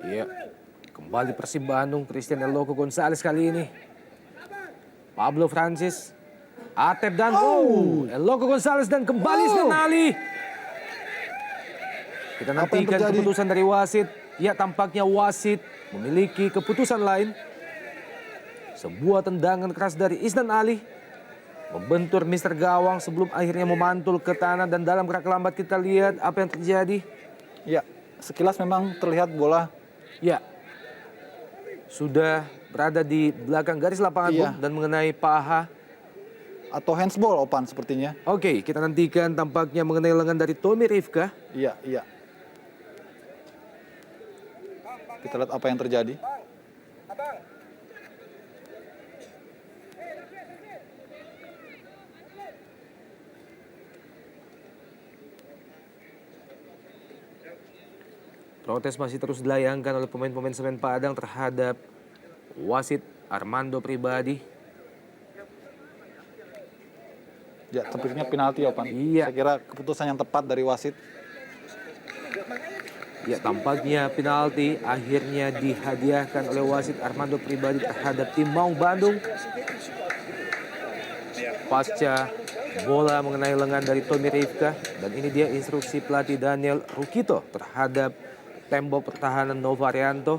Iya, kembali Persib Bandung, Christian El Loco Gonzalez kali ini. Pablo Francis, Atep dan El Loco Gonzalez dan kembali Isnan Ali. Kita nantikan keputusan dari wasit. Ya, tampaknya wasit memiliki keputusan lain. Sebuah tendangan keras dari Isnan Ali membentur Mr. Gawang sebelum akhirnya memantul ke tanah, dan dalam gerak lambat kita lihat apa yang terjadi. Ya, sekilas memang terlihat bola. Ya, sudah berada di belakang garis lapangan Iya. dan mengenai paha. Atau handsball Opan sepertinya. Oke, kita nantikan tampaknya mengenai lengan dari Tommy Rifka. Iya. Kita lihat apa yang terjadi. Protes masih terus dilayangkan oleh pemain-pemain Semen Padang terhadap wasit Armando Pribadi. Ya, sepertinya penalti ya, Pan. Iya. Saya kira keputusan yang tepat dari wasit. Ya, tampaknya penalti akhirnya dihadiahkan oleh wasit Armando Pribadi terhadap tim Maung Bandung. Pasca bola mengenai lengan dari Tommy Rifka, dan ini dia instruksi pelatih Daniel Rukito terhadap tembok pertahanan Novarianto.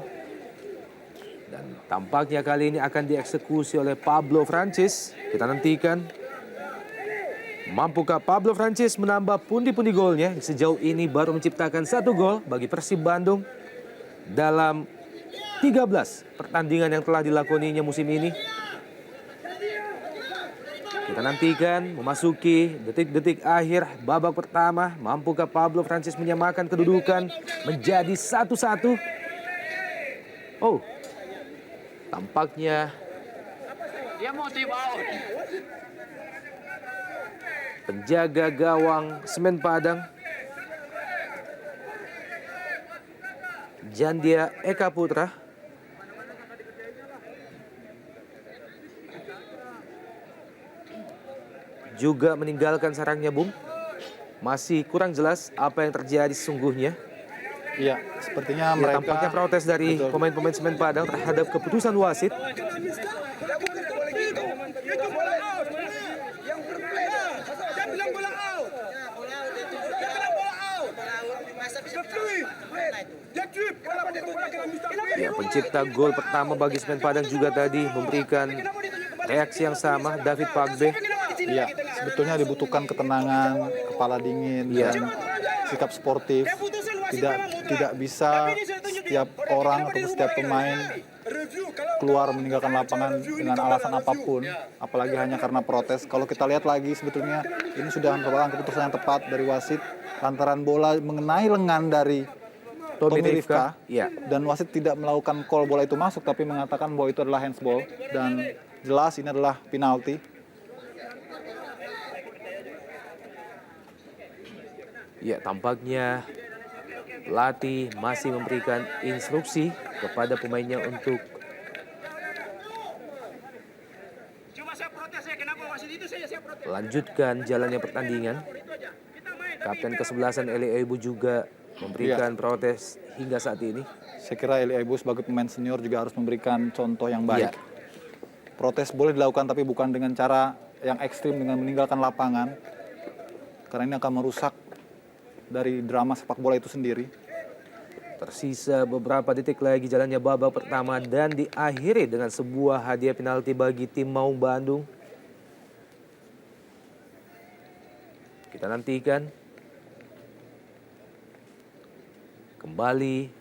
Dan tampaknya kali ini akan dieksekusi oleh Pablo Francis. Kita nantikan. Mampukah Pablo Francis menambah pundi-pundi golnya? Sejauh ini baru menciptakan 1 gol bagi Persib Bandung dalam 13 pertandingan yang telah dilakoninya musim ini. Kita nantikan memasuki detik-detik akhir babak pertama. Mampukah Pablo Francis menyamakan kedudukan menjadi 1-1? Oh, tampaknya penjaga gawang Semen Padang, Jandia Eka Putra, juga meninggalkan sarangnya, Bung. Masih kurang jelas apa yang terjadi sesungguhnya. Iya, sepertinya Ya, mereka tampaknya protes dari Betul. pemain-pemain Semen Padang terhadap keputusan wasit. Ya, pencipta gol pertama bagi Semen Padang juga tadi memberikan reaksi yang sama, David Pagbe. Iya, sebetulnya dibutuhkan ketenangan, kepala dingin, Iya. dan sikap sportif. Tidak bisa setiap orang atau setiap pemain keluar meninggalkan lapangan dengan alasan apapun, apalagi hanya karena protes. Kalau kita lihat lagi, sebetulnya ini sudah merupakan keputusan yang tepat dari wasit lantaran bola mengenai lengan dari Tommy Rifka, Iya. dan wasit tidak melakukan call bola itu masuk, tapi mengatakan bahwa itu adalah handsball, dan jelas ini adalah penalti. Ya, tampaknya pelatih masih memberikan instruksi kepada pemainnya untuk lanjutkan jalannya pertandingan. Kapten kesebelasan Eli Aibu juga memberikan protes hingga saat ini. Saya kira Eli Aibu sebagai pemain senior juga harus memberikan contoh yang baik. Iya. Protes boleh dilakukan tapi bukan dengan cara yang ekstrim dengan meninggalkan lapangan, karena ini akan merusak dari drama sepak bola itu sendiri. Tersisa beberapa detik lagi jalannya babak pertama dan diakhiri dengan sebuah hadiah penalti bagi tim Maung Bandung. Kita nantikan. Kembali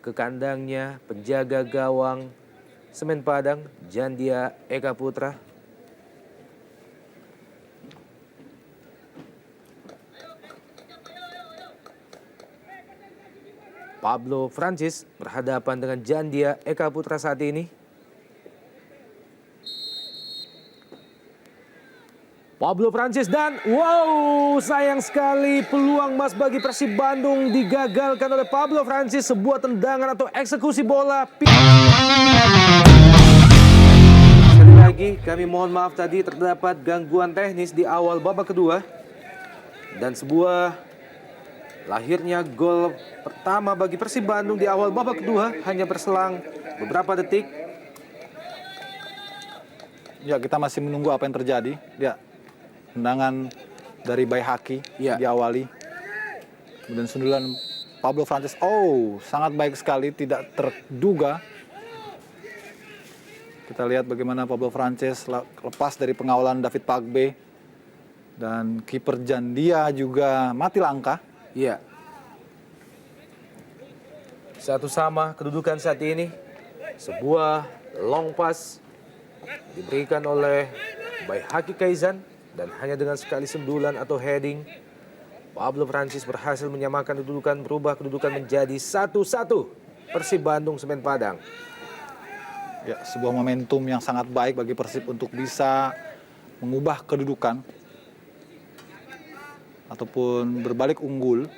ke kandangnya penjaga gawang Semen Padang, Jandia Eka Putra. Pablo Francis berhadapan dengan Jandia Eka Putra saat ini. Pablo Francis dan wow, sayang sekali peluang emas bagi Persib Bandung digagalkan oleh Pablo Francis. Sebuah tendangan atau eksekusi bola. Sekali lagi kami mohon maaf tadi terdapat gangguan teknis di awal babak kedua. Dan sebuah lahirnya gol pertama bagi Persib Bandung di awal babak kedua hanya berselang beberapa detik. Ya, kita masih menunggu apa yang terjadi. Ya, tendangan dari Baihaki Ya. diawali. Kemudian sundulan Pablo Francis. Oh, sangat baik sekali, tidak terduga. Kita lihat bagaimana Pablo Francis lepas dari pengawalan David Pagbe. Dan kiper Jandia juga mati langkah. Iya. Satu sama kedudukan saat ini. Sebuah long pass diberikan oleh Baihaki Kaizan. Dan hanya dengan sekali sundulan atau heading, Pablo Francis berhasil menyamakan kedudukan, berubah kedudukan menjadi 1-1. Persib Bandung Semen Padang. Ya, sebuah momentum yang sangat baik bagi Persib untuk bisa mengubah kedudukan ataupun berbalik unggul.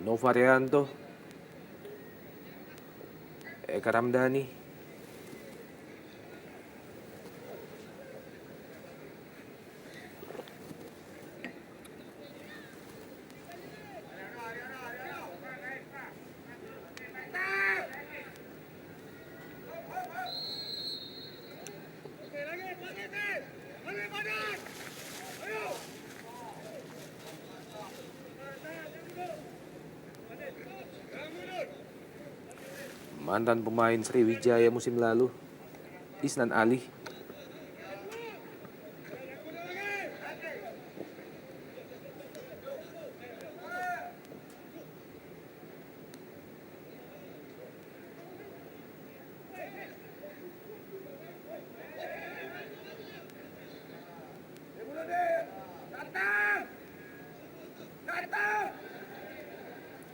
Novarianto, Eka Ramdhani, mantan pemain Sriwijaya musim lalu, Isnan Ali.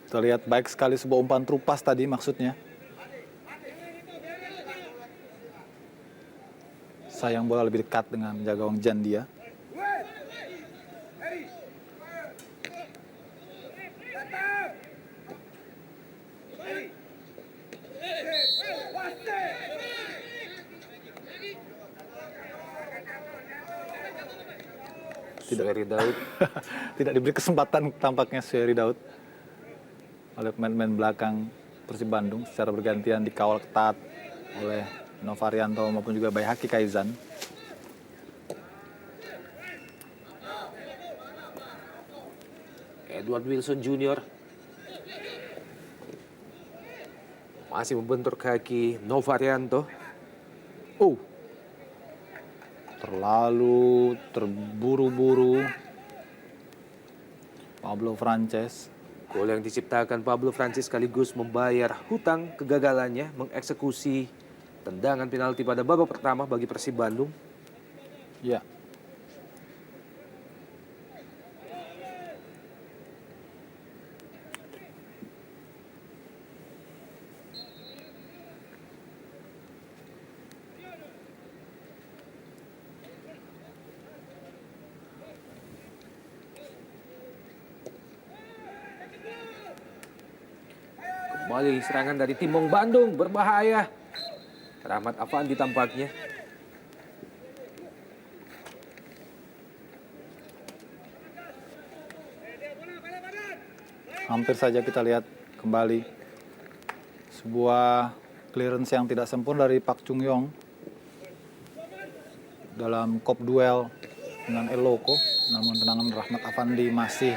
Kita lihat baik sekali sebuah umpan terupas tadi maksudnya. Sayang bola lebih dekat dengan penjaga gawang Jandia. Suheri Daud. Tidak diberi kesempatan tampaknya Suheri Daud oleh pemain-pemain belakang Persib Bandung secara bergantian dikawal ketat oleh Novarianto maupun juga Baihaki Kaizan. Edward Wilson Jr. masih membentur kaki Novarianto. Terlalu terburu-buru Pablo Frances. Gol yang diciptakan Pablo Francis sekaligus membayar hutang kegagalannya mengeksekusi tendangan penalti pada babak pertama bagi Persib Bandung. Ya. Kembali serangan dari Timong Bandung, berbahaya. Rahmat Afandi tampaknya. Hampir saja kita lihat kembali sebuah clearance yang tidak sempurna dari Pak Chung Yong dalam kop duel dengan Eloko, namun tendangan Rahmat Afandi masih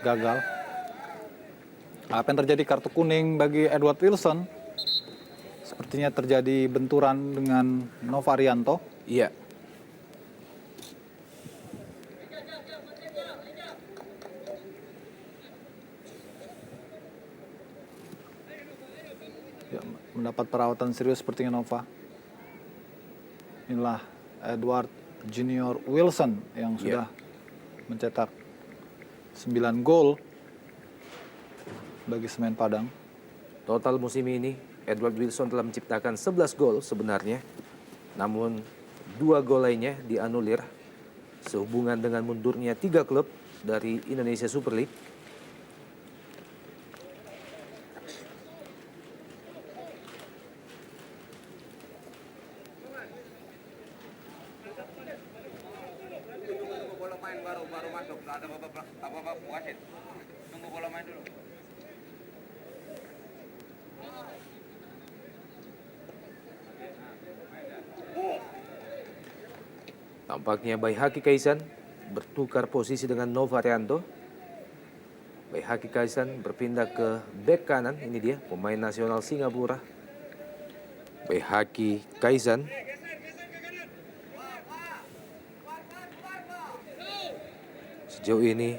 gagal. Apa yang terjadi? Kartu kuning bagi Edward Wilson. Sepertinya terjadi benturan dengan Novarianto. Iya. Ya, mendapat perawatan serius sepertinya Nova. Inilah Edward Junior Wilson yang sudah mencetak 9 gol bagi Semen Padang. Total musim ini Edward Wilson telah menciptakan 11 gol sebenarnya. Namun 2 gol lainnya dianulir sehubungan dengan mundurnya 3 klub dari Indonesia Super League. Bola main baru masuk, ada apa-apa wasit. Tunggu bola main dulu. Tampaknya Baihaki Kaizan bertukar posisi dengan Novarianto. Baihaki Kaizan berpindah ke bek kanan, ini dia pemain nasional Singapura. Baihaki Kaizan. Sejauh ini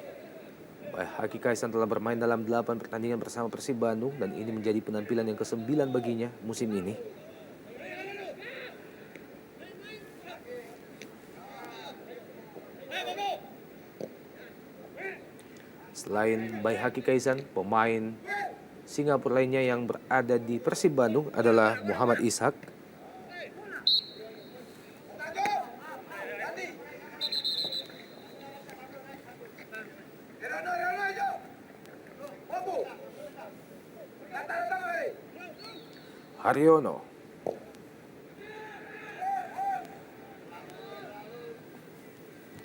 Baihaki Kaizan telah bermain dalam 8 pertandingan bersama Persib Bandung dan ini menjadi penampilan yang ke-9 baginya musim ini. Selain Baihaki Kaizan, pemain Singapura lainnya yang berada di Persib Bandung adalah Muhammad Ishak. Haryono.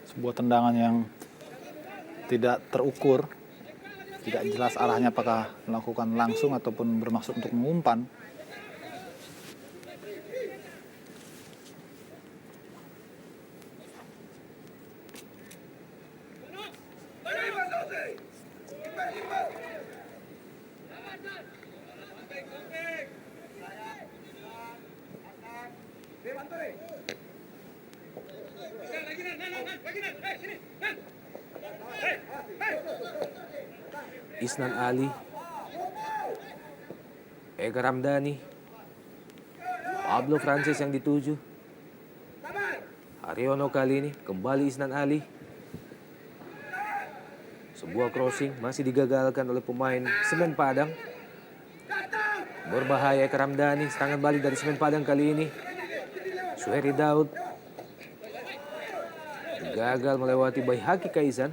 Sebuah tendangan yang tidak terukur, tidak jelas arahnya apakah melakukan langsung ataupun bermaksud untuk mengumpan. Isnan Ali. Eka Ramdhani. Pablo Francis yang dituju. Haryono kali ini kembali Isnan Ali. Sebuah crossing masih digagalkan oleh pemain Semen Padang. Berbahaya Eka Ramdhani, serangan balik dari Semen Padang kali ini. Suheri Daud gagal melewati Baihaki Kaizan.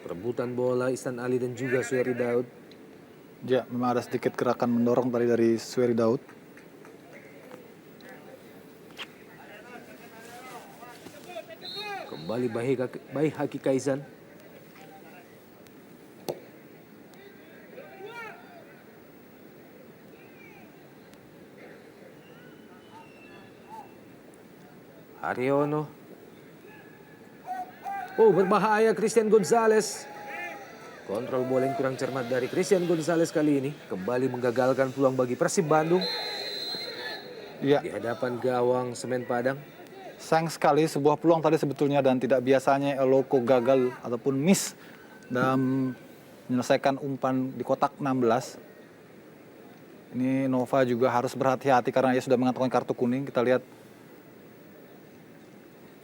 Perebutan bola Isnan Ali dan juga Suheri Daud. Ya, memang ada sedikit gerakan mendorong tadi dari Suheri Daud. Kembali Baihaki Kaizan. Haryono. Oh, berbahaya Christian Gonzalez. Kontrol bola yang kurang cermat dari Christian Gonzalez kali ini. Kembali menggagalkan peluang bagi Persib Bandung Ya, di hadapan gawang Semen Padang. sayang sekali sebuah peluang tadi sebetulnya, dan tidak biasanya Eloko gagal ataupun miss dalam menyelesaikan umpan di kotak 16. Ini Nova juga harus berhati-hati karena ia sudah mengantongi kartu kuning. Kita lihat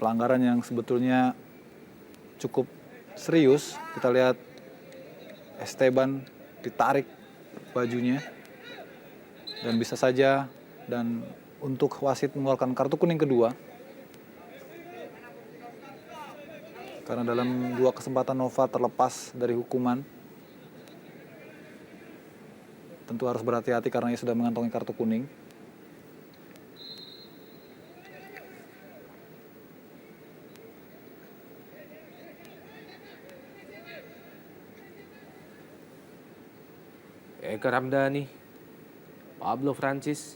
pelanggaran yang sebetulnya cukup serius. Kita lihat Esteban ditarik bajunya dan bisa saja untuk wasit mengeluarkan kartu kuning kedua. Karena dalam 2 kesempatan Nova terlepas dari hukuman. Tentu harus berhati-hati karena ia sudah mengantongi kartu kuning. Eka Ramdhani. Pablo Francis.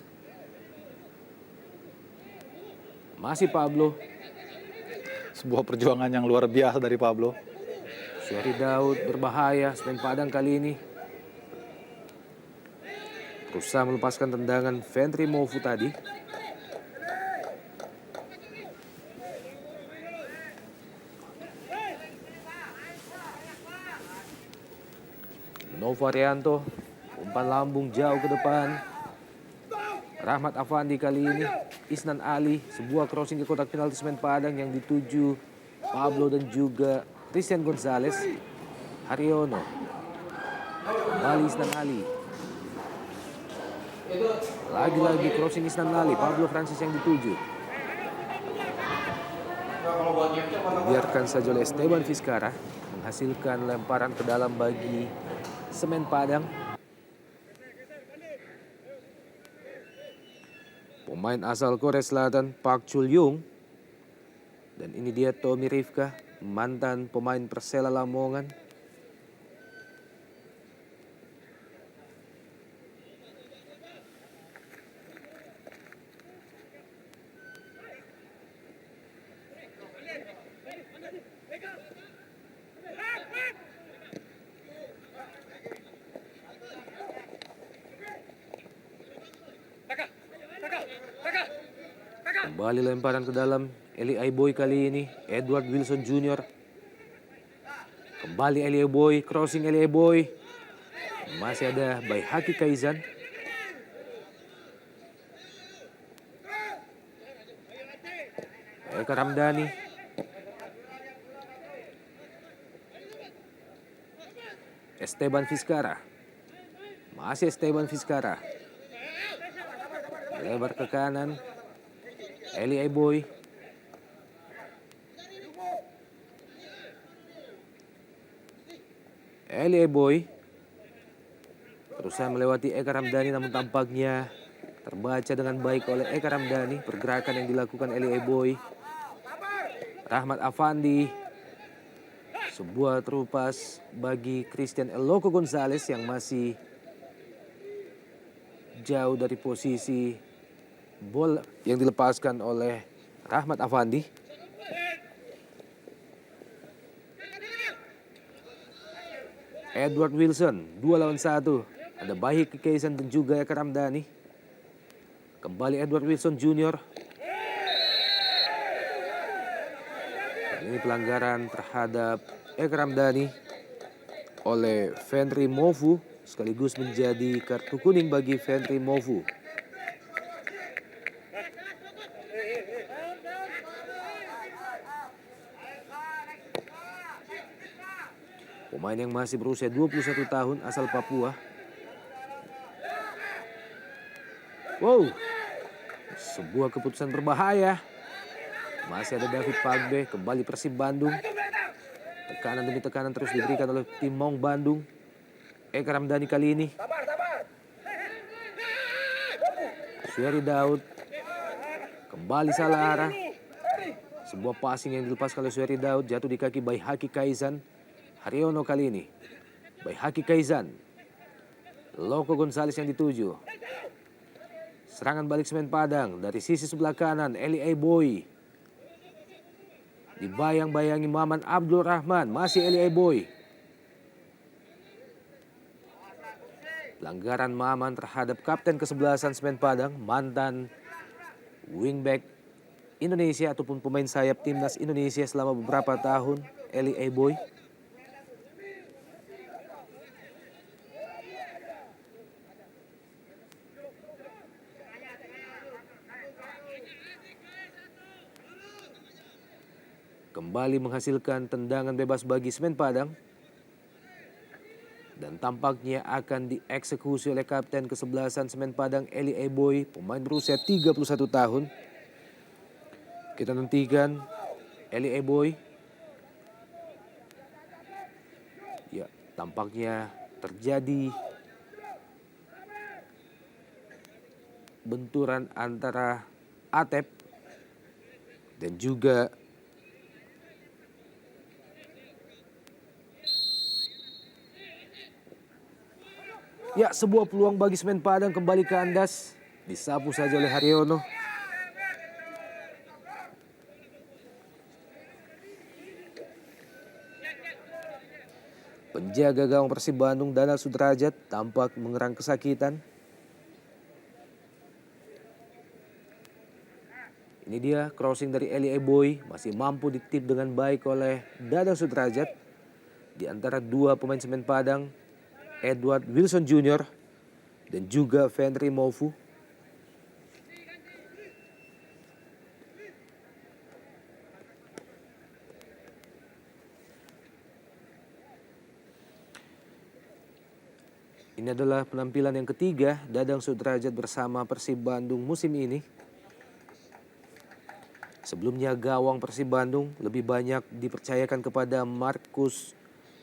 Masih Pablo. Sebuah perjuangan yang luar biasa dari Pablo. Suheri Daud berbahaya. Semen Padang kali ini berusaha melepaskan tendangan Ventri Mofu tadi. Nova Rianto, umpan lambung jauh ke depan. Rahmat Afandi kali ini. Isnan Ali, sebuah crossing ke kotak penalti Semen Padang yang dituju Pablo dan juga Christian Gonzalez. Haryono. Kembali Isnan Ali. Lagi-lagi crossing Isnan Ali, Pablo Francis yang dituju. Biarkan saja oleh Esteban Vizcara menghasilkan lemparan ke dalam bagi Semen Padang. Pemain asal Korea Selatan Park Chul Yung. Dan ini dia Tommy Rifka, mantan pemain Persela Lamongan. Kembali lemparan ke dalam Eli Aiboy kali ini. Edward Wilson Jr. Kembali Eli Aiboy, crossing Eli Aiboy. Masih ada Baihaki Kaizan. Eka Ramdhani. Esteban Vizcara. Masih Esteban Vizcara. Lebar ke kanan. Eli Eboy. Eli Eboy berusaha melewati Eka Ramdhani, namun tampaknya terbaca dengan baik oleh Eka Ramdhani pergerakan yang dilakukan Eli Eboy. Rahmat Afandi. Sebuah terupas bagi Christian El Loco Gonzalez yang masih jauh dari posisi bola yang dilepaskan oleh Rahmat Afandi. Edward Wilson, 2 lawan 1. Ada Bahik Kaisan dan juga Eka Ramdhani. Kembali Edward Wilson Jr. Dan ini pelanggaran terhadap Eka Ramdhani oleh Fenry Mofu, sekaligus menjadi kartu kuning bagi Fenry Mofu. Pemain yang masih berusia 21 tahun asal Papua. Wow, sebuah keputusan berbahaya. Masih ada David Pagbe, kembali Persib Bandung. Tekanan demi tekanan terus diberikan oleh tim Maung Bandung. Eka Ramdhani kali ini. Suheri Daud. Kembali salah arah. Sebuah passing yang dilepaskan oleh Suheri Daud jatuh di kaki Baihaki Kaizan. Haryono kali ini. Baihaki Kaizan. Loco Gonzalez yang dituju. Serangan balik Semen Padang dari sisi sebelah kanan. Eli Eboy. Dibayang-bayangi Maman Abdul Rahman. Masih Eli Eboy. Pelanggaran Maman terhadap kapten kesebelasan Semen Padang. Mantan wingback Indonesia ataupun pemain sayap timnas Indonesia selama beberapa tahun. Eli Eboy. Kembali menghasilkan tendangan bebas bagi Semen Padang. Dan tampaknya akan dieksekusi oleh kapten kesebelasan Semen Padang Eli Eboy, pemain berusia 31 tahun. Kita nantikan Eli Eboy. Ya, tampaknya terjadi benturan antara Atep dan juga ya, sebuah peluang bagi Semen Padang kembali kandas. Disapu saja oleh Haryono. Penjaga gawang Persib Bandung Danal Sudrajat tampak mengerang kesakitan. Ini dia crossing dari Eli Eboy. Masih mampu ditip dengan baik oleh Danal Sudrajat. Di antara dua pemain Semen Padang, Edward Wilson Jr. dan juga Fenry Mofu. Ini adalah penampilan yang ketiga Dadang Sudrajat bersama Persib Bandung musim ini. Sebelumnya gawang Persib Bandung lebih banyak dipercayakan kepada Marcus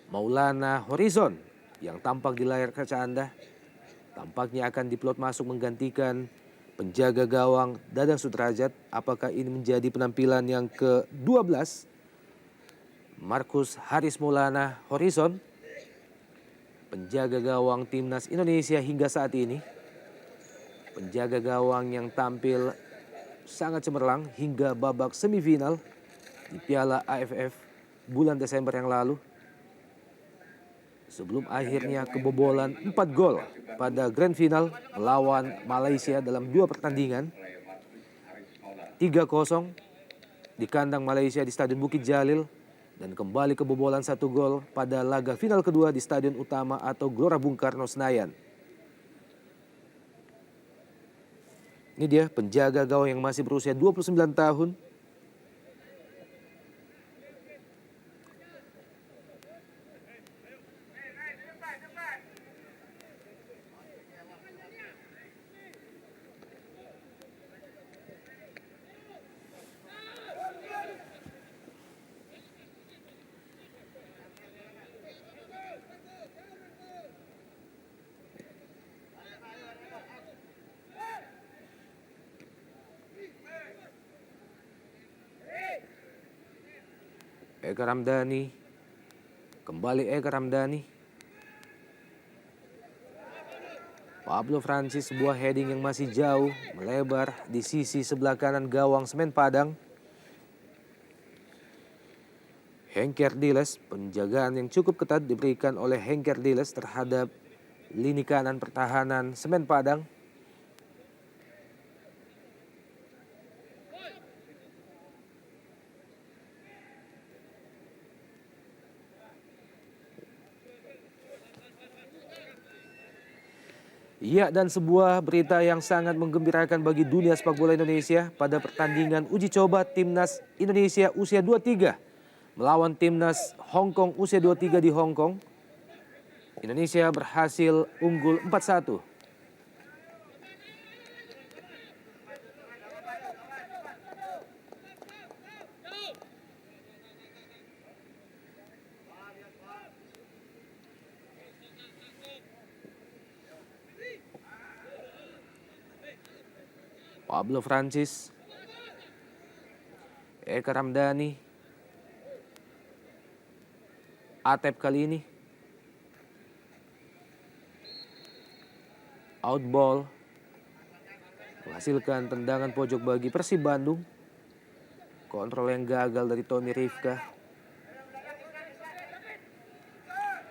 Maulana Horizon yang tampak di layar kaca Anda. Tampaknya akan diplot masuk menggantikan penjaga gawang Dadang Sudrajat. Apakah ini menjadi penampilan yang ke-12? Marcus Haris Maulana Horizon, penjaga gawang timnas Indonesia hingga saat ini. Penjaga gawang yang tampil sangat cemerlang hingga babak semifinal di Piala AFF bulan Desember yang lalu. Sebelum akhirnya kebobolan 4 gol pada grand final melawan Malaysia dalam 2 pertandingan. 3-0 di kandang Malaysia di Stadion Bukit Jalil. Dan kembali kebobolan 1 gol pada laga final kedua di Stadion Utama atau Gelora Bung Karno Senayan. Ini dia penjaga gawang yang masih berusia 29 tahun. Eka Ramdhani. Kembali Eka Ramdhani. Pablo Francis, sebuah heading yang masih jauh, melebar di sisi sebelah kanan gawang Semen Padang. Henker Diles, penjagaan yang cukup ketat diberikan oleh Henker Diles terhadap lini kanan pertahanan Semen Padang. Ya, dan sebuah berita yang sangat menggembirakan bagi dunia sepak bola Indonesia pada pertandingan uji coba Timnas Indonesia usia 23 melawan Timnas Hong Kong usia 23 di Hong Kong. Indonesia berhasil unggul 4-1. Pablo Francis, Eka Ramdhani, Atep kali ini, out ball, menghasilkan tendangan pojok bagi Persib Bandung. Kontrol yang gagal dari Tony Rifka.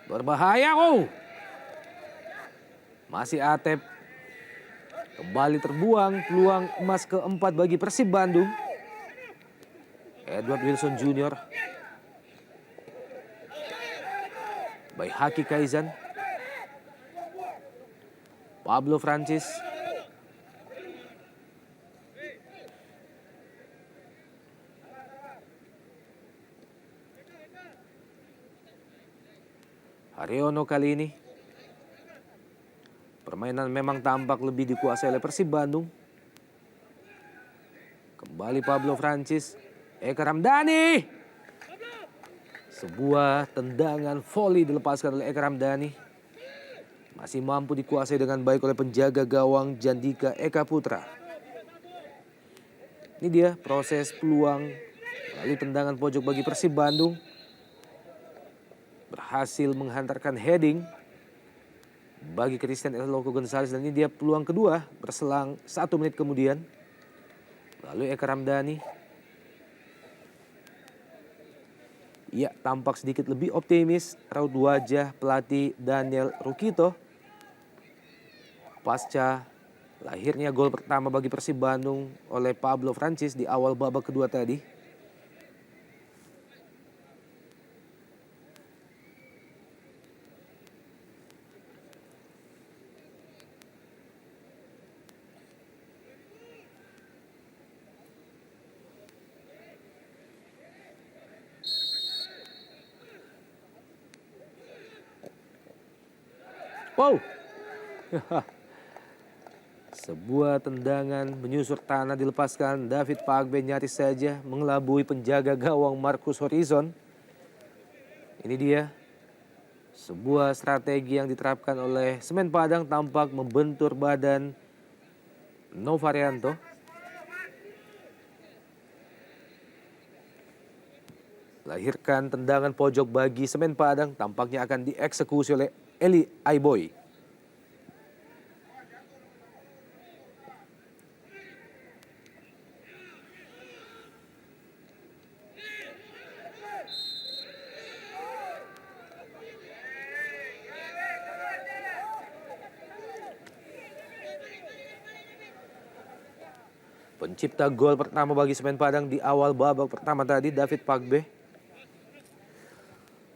Berbahaya, masih Atep. Kembali terbuang peluang emas keempat bagi Persib Bandung. Edward Wilson Jr. By Haki Kaizan. Pablo Francis. Haryono kali ini. Permainan memang tampak lebih dikuasai oleh Persib Bandung. Kembali Pablo Francis. Eka Ramdhani. Sebuah tendangan volley dilepaskan oleh Eka Ramdhani. Masih mampu dikuasai dengan baik oleh penjaga gawang Jandika Eka Putra. Ini dia proses peluang melalui tendangan pojok bagi Persib Bandung. Berhasil menghantarkan heading bagi Christian Eloko Gonzalez, dan ini dia peluang kedua berselang 1 menit kemudian. Lalu Eka Ramdhani. Ya, tampak sedikit lebih optimis raut wajah pelatih Daniel Rukito pasca lahirnya gol pertama bagi Persib Bandung oleh Pablo Francis di awal babak kedua tadi. Wow. Sebuah tendangan menyusur tanah dilepaskan. David Pagbe nyaris saja mengelabui penjaga gawang Marcus Horizon. Ini dia. Sebuah strategi yang diterapkan oleh Semen Padang tampak membentur badan Novarianto. Lahirkan tendangan pojok bagi Semen Padang, tampaknya akan dieksekusi oleh Eli Aiboy. Pencipta gol pertama bagi Semen Padang di awal babak pertama tadi, David Pagbe.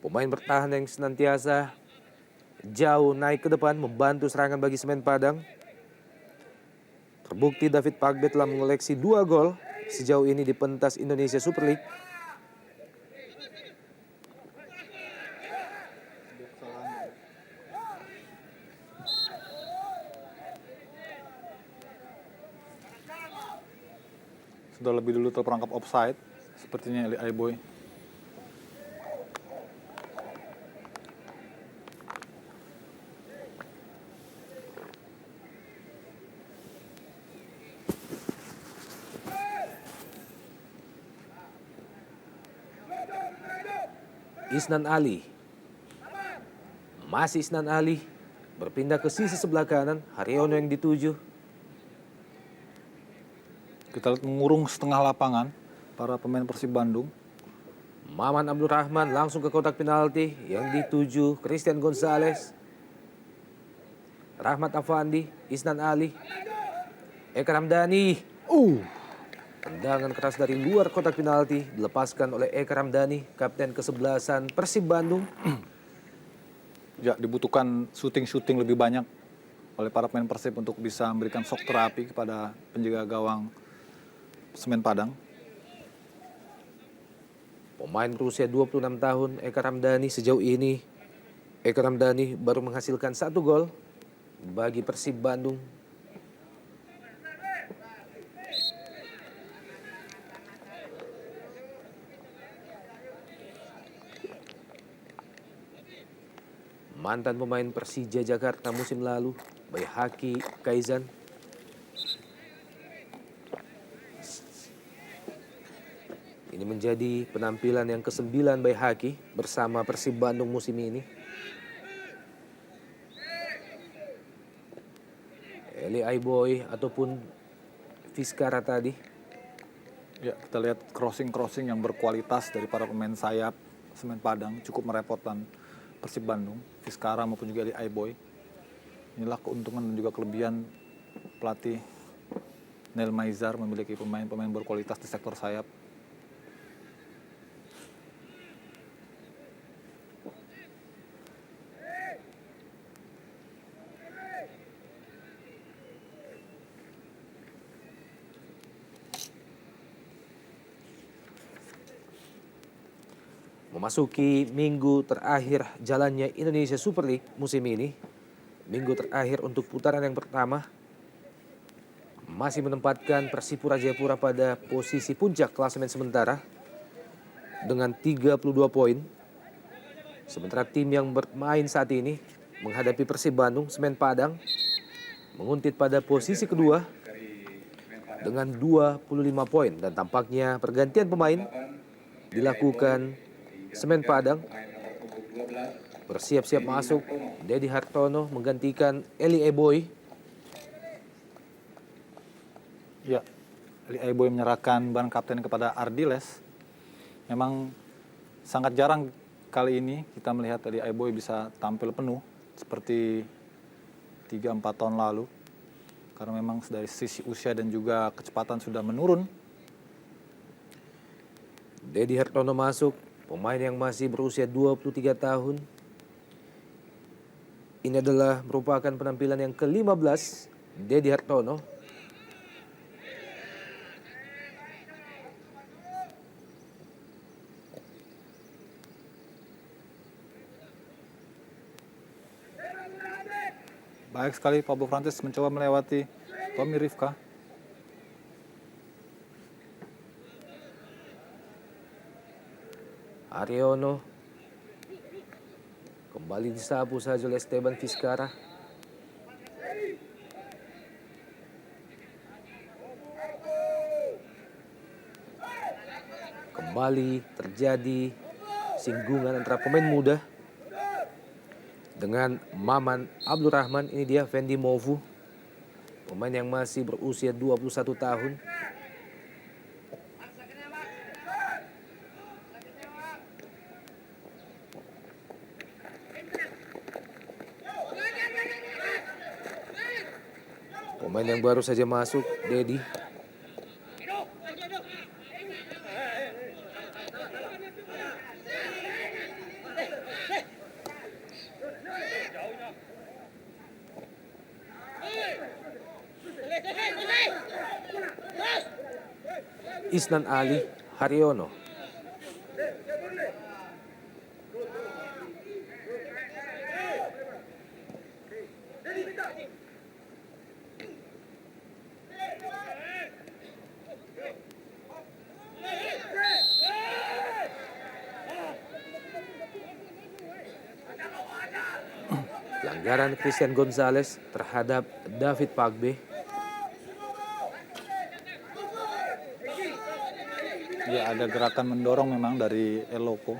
Pemain bertahan yang senantiasa jauh naik ke depan membantu serangan bagi Semen Padang. Terbukti David Pagbe telah mengoleksi 2 gol sejauh ini di pentas Indonesia Super League. Sudah lebih dulu terperangkap offside, sepertinya Eli Aiboy. Isnan Ali. Masih Isnan Ali. Berpindah ke sisi sebelah kanan. Haryono yang dituju. Kita lihat mengurung setengah lapangan para pemain Persib Bandung. Maman Abdul Rahman langsung ke kotak penalti yang dituju Christian Gonzalez. Rahmat Afandi, Isnan Ali. Eka Ramdhani. Tendangan keras dari luar kotak penalti dilepaskan oleh Eka Ramdhani, kapten kesebelasan Persib Bandung. Ya, dibutuhkan syuting-syuting lebih banyak oleh para pemain Persib untuk bisa memberikan shock terapi kepada penjaga gawang Semen Padang. Pemain berusia 26 tahun, Eka Ramdhani, sejauh ini Eka Ramdhani baru menghasilkan 1 gol bagi Persib Bandung. Mantan pemain Persija Jakarta musim lalu, Bayhaki Kaizan. Ini menjadi penampilan yang ke-9 Bayhaki bersama Persib Bandung musim ini. Eli Aiboy ataupun Fiskara tadi. Ya, kita lihat crossing-crossing yang berkualitas dari para pemain sayap Semen Padang cukup merepotkan Persib Bandung, Fiskara maupun juga di Aiboy. Inilah keuntungan dan juga kelebihan pelatih Neil Maizar memiliki pemain-pemain berkualitas di sektor sayap. Memasuki minggu terakhir jalannya Indonesia Super League musim ini. Minggu terakhir untuk putaran yang pertama. Masih menempatkan Persipura Jayapura pada posisi puncak klasemen sementara dengan 32 poin. Sementara tim yang bermain saat ini menghadapi Persib Bandung, Semen Padang, menguntit pada posisi kedua dengan 25 poin. Dan tampaknya pergantian pemain dilakukan. Semen Padang bersiap-siap masuk. Dedi Hartono menggantikan Eli Aiboy. Ya, Eli Aiboy menyerahkan ban kapten kepada Ardiles. Memang sangat jarang kali ini kita melihat Eli Aiboy bisa tampil penuh seperti 3-4 tahun lalu. Karena memang dari sisi usia dan juga kecepatan sudah menurun. Dedi Hartono masuk, pemain yang masih berusia 23 tahun. Ini adalah merupakan penampilan yang ke-15 Dedi Hartono. Baik sekali Pablo Francis mencoba melewati Tommy Rifka. Haryono kembali disapu saja oleh Esteban Fiskara. Kembali terjadi singgungan antara pemain muda dengan Maman Abdul Rahman. Ini dia Fendi Movu, pemain yang masih berusia 21 tahun. Pemain yang baru saja masuk, Dedi. Isnan Ali, Haryono. Pelanggaran Christian Gonzalez terhadap David Pagbe. Ya, ada gerakan mendorong memang dari Eloko.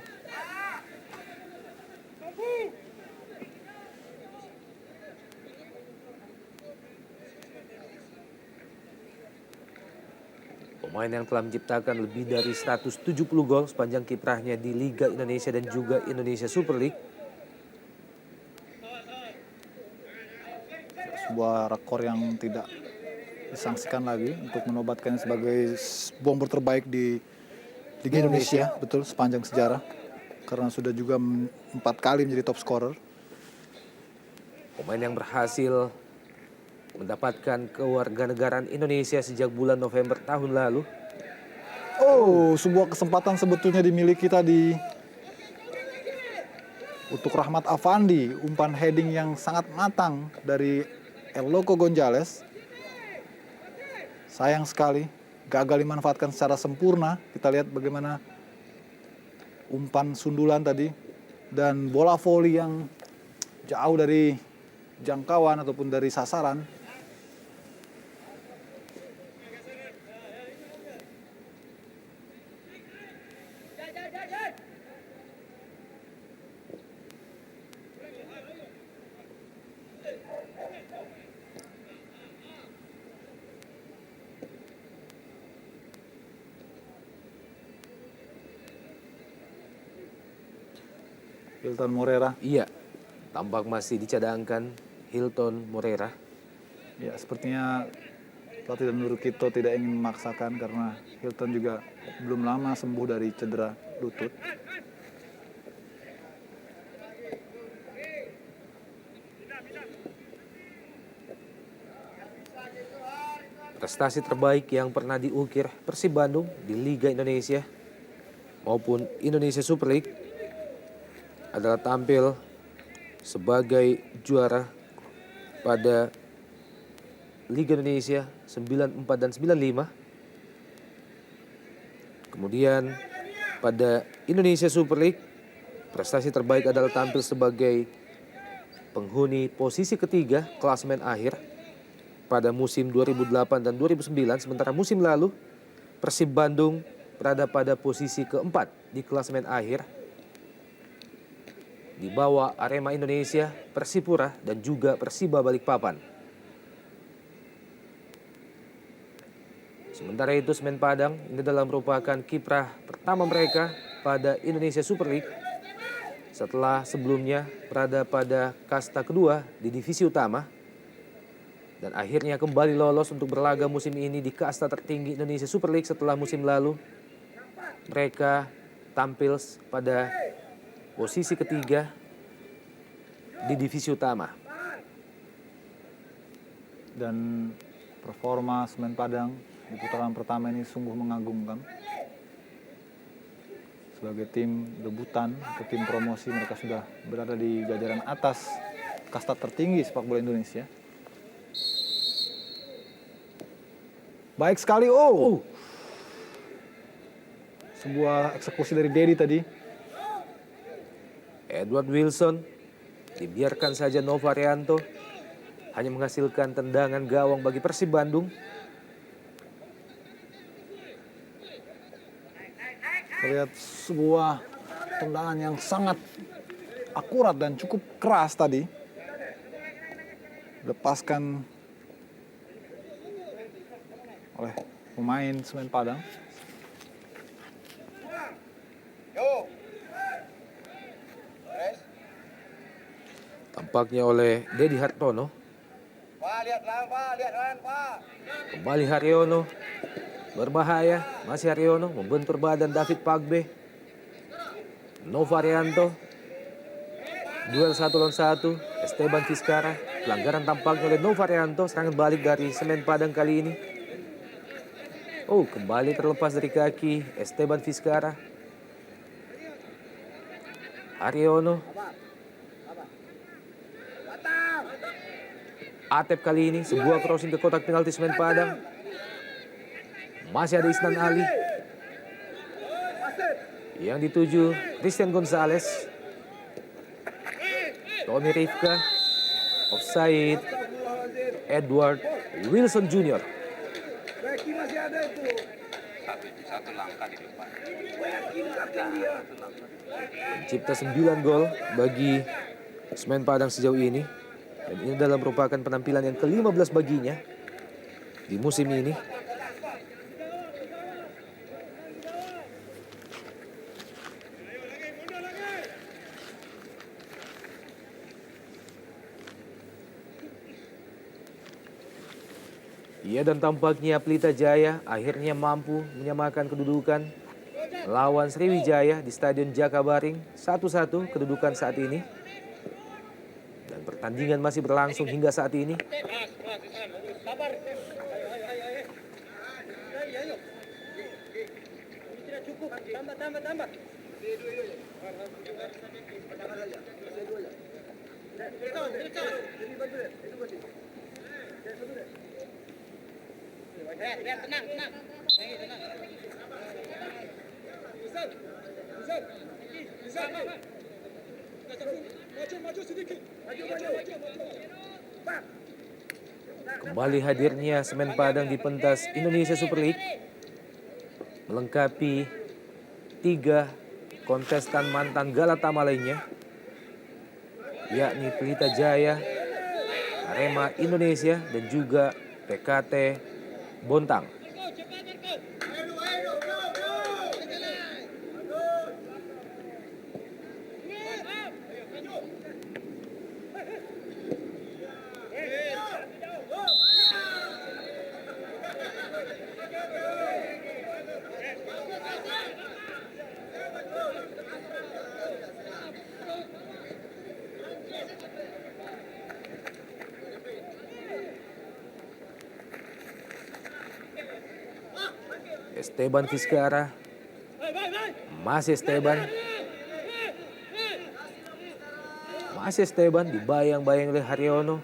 Pemain yang telah menciptakan lebih dari 170 gol sepanjang kiprahnya di Liga Indonesia dan juga Indonesia Super League. Sebuah rekor yang tidak disangsikan lagi untuk menobatkan sebagai bomber terbaik di Liga Indonesia, betul, sepanjang sejarah. Karena sudah juga 4 kali menjadi top scorer. Pemain yang berhasil mendapatkan kewarganegaraan Indonesia sejak bulan November tahun lalu. Oh, sebuah kesempatan sebetulnya dimiliki tadi untuk Rahmat Afandi, umpan heading yang sangat matang dari El Loco Gonzalez. Sayang sekali, gagal dimanfaatkan secara sempurna. Kita lihat bagaimana umpan sundulan tadi dan bola voli yang jauh dari jangkauan ataupun dari sasaran. Hilton Morera. Iya, tampak masih dicadangkan Hilton Morera. Ya, sepertinya pelatih dan Nurkito tidak ingin memaksakan karena Hilton juga belum lama sembuh dari cedera lutut. Prestasi terbaik yang pernah diukir Persib Bandung di Liga Indonesia maupun Indonesia Super League adalah tampil sebagai juara pada Liga Indonesia 94 dan 95. Kemudian pada Indonesia Super League, prestasi terbaik adalah tampil sebagai penghuni posisi ketiga klasemen akhir pada musim 2008 dan 2009. Sementara musim lalu, Persib Bandung berada pada posisi keempat di klasemen akhir di bawah Arema Indonesia, Persipura, dan juga Persiba Balikpapan. Sementara itu Semen Padang ini adalah merupakan kiprah pertama mereka pada Indonesia Super League setelah sebelumnya berada pada kasta kedua di divisi utama dan akhirnya kembali lolos untuk berlaga musim ini di kasta tertinggi Indonesia Super League setelah musim lalu mereka tampil pada posisi ketiga di divisi utama. Dan performa Semen Padang di putaran pertama ini sungguh mengagumkan. Sebagai tim debutan atau tim promosi, mereka sudah berada di jajaran atas kasta tertinggi sepak bola Indonesia. Baik sekali, sebuah eksekusi dari Dedi tadi. Edward Wilson dibiarkan saja Nova Arianto hanya menghasilkan tendangan gawang bagi Persib Bandung. Terlihat sebuah tendangan yang sangat akurat dan cukup keras tadi. Lepaskan oleh pemain Semen Padang. Yo. Tampaknya oleh Dedi Hartono. Pak, lihat kan, Pak. Kembali Haryono. Berbahaya. Masih Haryono membentur badan David Pagbe. Nova Arianto. Duel 1 lawan 1. Esteban Vizcara. Pelanggaran tampaknya oleh Nova Arianto. Serangan balik dari Semen Padang kali ini. Kembali terlepas dari kaki Esteban Vizcara. Haryono. Atep kali ini sebuah crossing ke kotak penalti Semen Padang. Masih ada Isnan Ali yang dituju Christian Gonzalez. Tony Rifka. Offside. Edward Wilson Jr. Satu langkah di depan. Mencipta 9 gol bagi Semen Padang sejauh ini. Dan ini adalah merupakan penampilan yang ke-15 baginya di musim ini. Ia dan tampaknya Pelita Jaya akhirnya mampu menyamakan kedudukan melawan Sriwijaya di Stadion Jakabaring 1-1 kedudukan saat ini. Dan pertandingan masih berlangsung hingga saat ini. Sabar. Ayo. Ayo. Ini tidak cukup. Tambah. Tenang. Maju sedikit. Maju. Kembali hadirnya Semen Padang di pentas Indonesia Super League melengkapi 3 kontestan mantan Galatama lainnya, yakni Pelita Jaya, Arema Indonesia, dan juga PKT Bontang. Esteban Vizcara, masih Esteban dibayang-bayang oleh Haryono.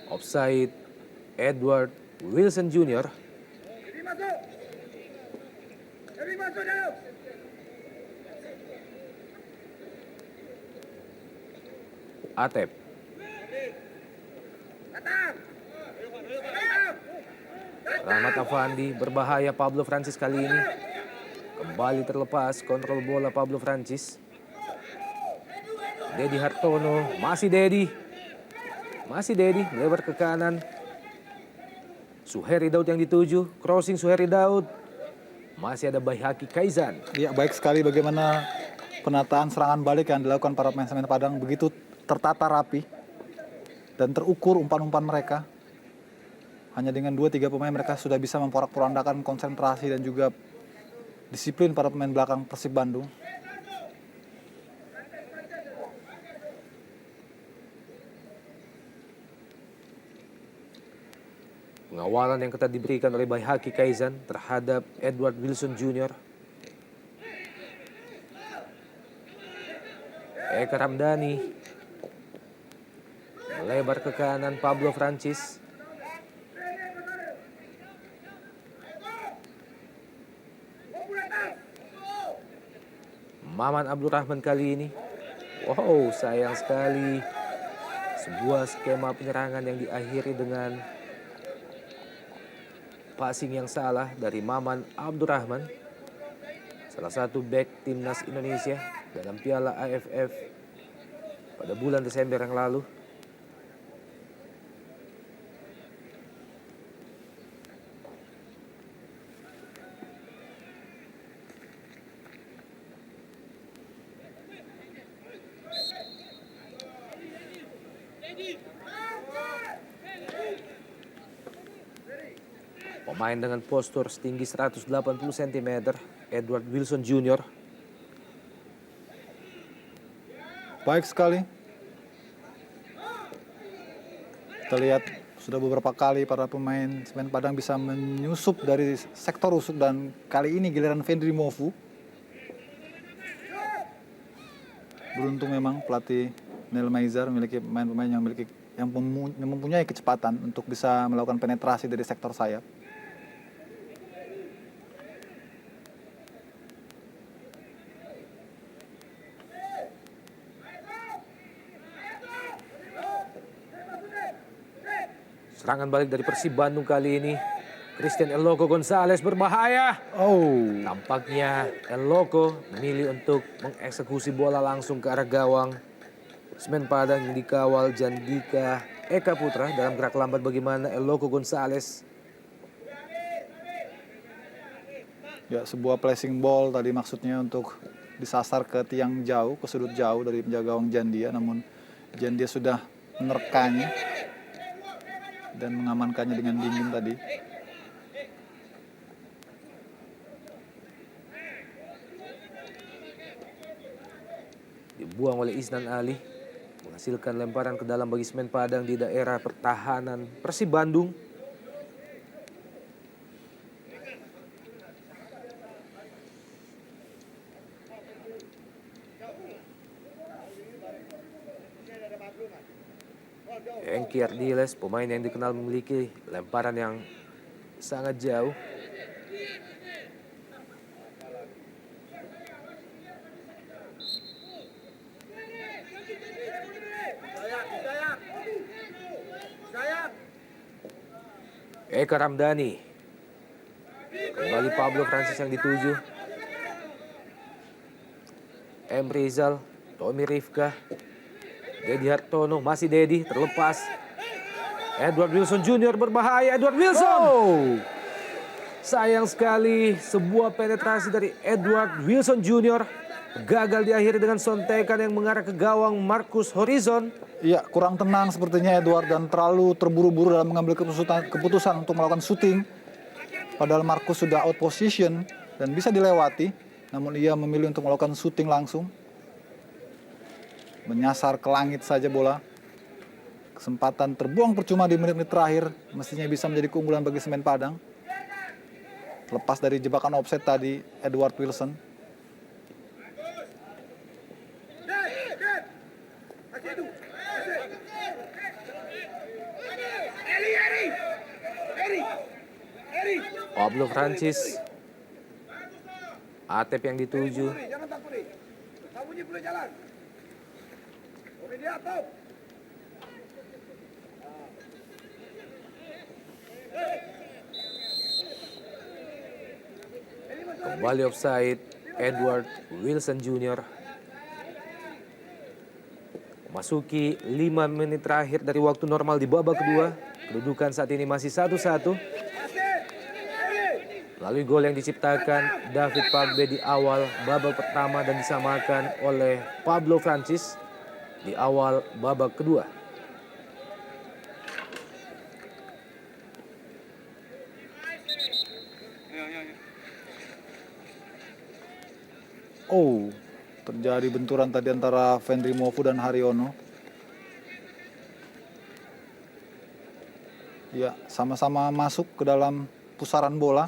Offside Edward Wilson Jr. Atep. Rahmat Afandi berbahaya Pablo Francis kali ini. Kembali terlepas kontrol bola Pablo Francis. Dedi Hartono, masih Dedi lebar ke kanan. Suheri Daud yang dituju, crossing Suheri Daud. Masih ada Baihaki Kaizan. Ya, baik sekali bagaimana penataan serangan balik yang dilakukan para pemain Semen Padang, begitu tertata rapi dan terukur umpan-umpan mereka. Hanya dengan 2-3 pemain mereka sudah bisa memporak-porandakan konsentrasi dan juga disiplin para pemain belakang Persib Bandung. Pengawalan yang ketat diberikan oleh Baihaki Kaizan terhadap Edward Wilson Jr. Eka Ramdhani melebar ke kanan Pablo Francis. Maman Abdurrahman kali ini. Wow, sayang sekali. Sebuah skema penyerangan yang diakhiri dengan passing yang salah dari Maman Abdurrahman, salah satu back timnas Indonesia dalam Piala AFF pada bulan Desember yang lalu. Pemain dengan postur setinggi 180 cm, Edward Wilson Jr. Baik sekali. Kita lihat sudah beberapa kali para pemain Semen Padang bisa menyusup dari sektor rusuk, dan kali ini giliran Fendri Mofu. Beruntung memang pelatih Neil Maizar memiliki pemain-pemain yang mempunyai kecepatan untuk bisa melakukan penetrasi dari sektor sayap. Serangan balik dari Persib Bandung kali ini. Christian El Loco Gonzalez berbahaya. Tampaknya El Loco memilih untuk mengeksekusi bola langsung ke arah gawang Semen Padang yang dikawal Jandika Eka Putra. Dalam gerak lambat bagaimana El Loco Gonzalez. Ya, sebuah placing ball tadi maksudnya untuk disasar ke tiang jauh, ke sudut jauh dari penjaga gawang Jandia, namun Jandia sudah menerkanya dan mengamankannya dengan dingin tadi. Dibuang oleh Isnan Ali, menghasilkan lemparan ke dalam bagi Semen Padang di daerah pertahanan Persib Bandung. Engki Ardiles, pemain yang dikenal memiliki lemparan yang sangat jauh. Eka Ramdhani, kembali Pablo Francis yang dituju. M. Rizal, Tommy Rifka, Dedi Hartono, masih Dedi, terlepas. Edward Wilson Jr. berbahaya, Edward Wilson! Sayang sekali, sebuah penetrasi dari Edward Wilson Jr. gagal diakhiri dengan sontekan yang mengarah ke gawang Marcus Horizon. Iya, kurang tenang sepertinya Edward dan terlalu terburu-buru dalam mengambil keputusan untuk melakukan shooting. Padahal Marcus sudah out position dan bisa dilewati, namun ia memilih untuk melakukan shooting langsung. Menyasar ke langit saja bola. Kesempatan terbuang percuma di menit-menit terakhir, mestinya bisa menjadi keunggulan bagi Semen Padang. Lepas dari jebakan offset tadi, Edward Wilson. Pablo Francis, Atep yang dituju. Jangan takut nih. Sambunyi boleh jalan. Oke dia top. Kembali offside, Edward Wilson Jr. Memasuki 5 menit terakhir dari waktu normal di babak kedua. Kedudukan saat ini masih 1-1. Melalui gol yang diciptakan David Pagbe di awal babak pertama dan disamakan oleh Pablo Francis di awal babak kedua. Oh, terjadi benturan tadi antara Fendri Mofu dan Haryono. Ya, sama-sama masuk ke dalam pusaran bola.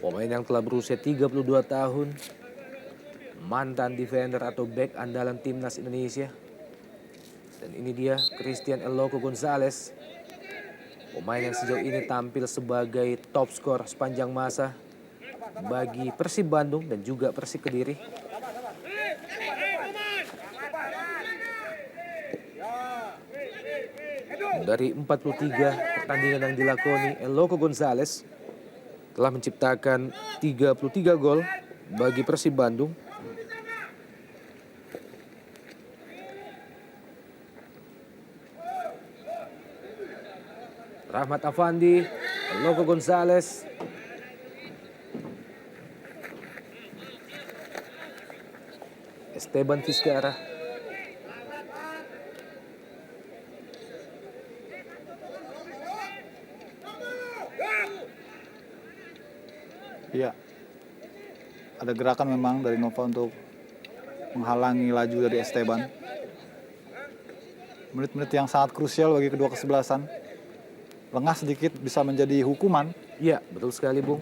Pemain yang telah berusia 32 tahun, mantan defender atau back andalan timnas Indonesia. Dan ini dia Christian El Loco Gonzalez, pemain yang sejauh ini tampil sebagai top skor sepanjang masa bagi Persib Bandung dan juga Persik Kediri. Dari 43 pertandingan yang dilakoni, El Loco Gonzalez telah menciptakan 33 gol bagi Persib Bandung. Rahmat Afandi, El Loco Gonzalez, Esteban Vizcara, Iya, ada gerakan memang dari Nova untuk menghalangi laju dari Esteban. Menit-menit yang sangat krusial bagi kedua kesebelasan. Lengah sedikit bisa menjadi hukuman. ya betul sekali Bung.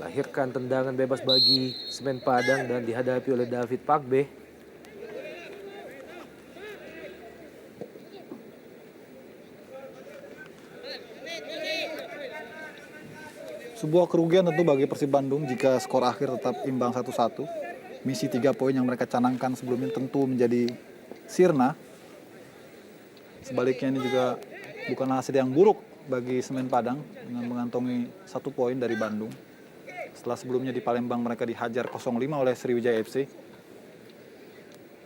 Lahirkan tendangan bebas bagi Semen Padang dan dihadapi oleh David Pagbe. Sebuah kerugian tentu bagi Persib Bandung jika skor akhir tetap imbang 1-1. Misi 3 poin yang mereka canangkan sebelumnya tentu menjadi sirna. Sebaliknya ini juga bukan hasil yang buruk bagi Semen Padang dengan mengantongi 1 poin dari Bandung. Setelah sebelumnya di Palembang mereka dihajar 0-5 oleh Sriwijaya FC.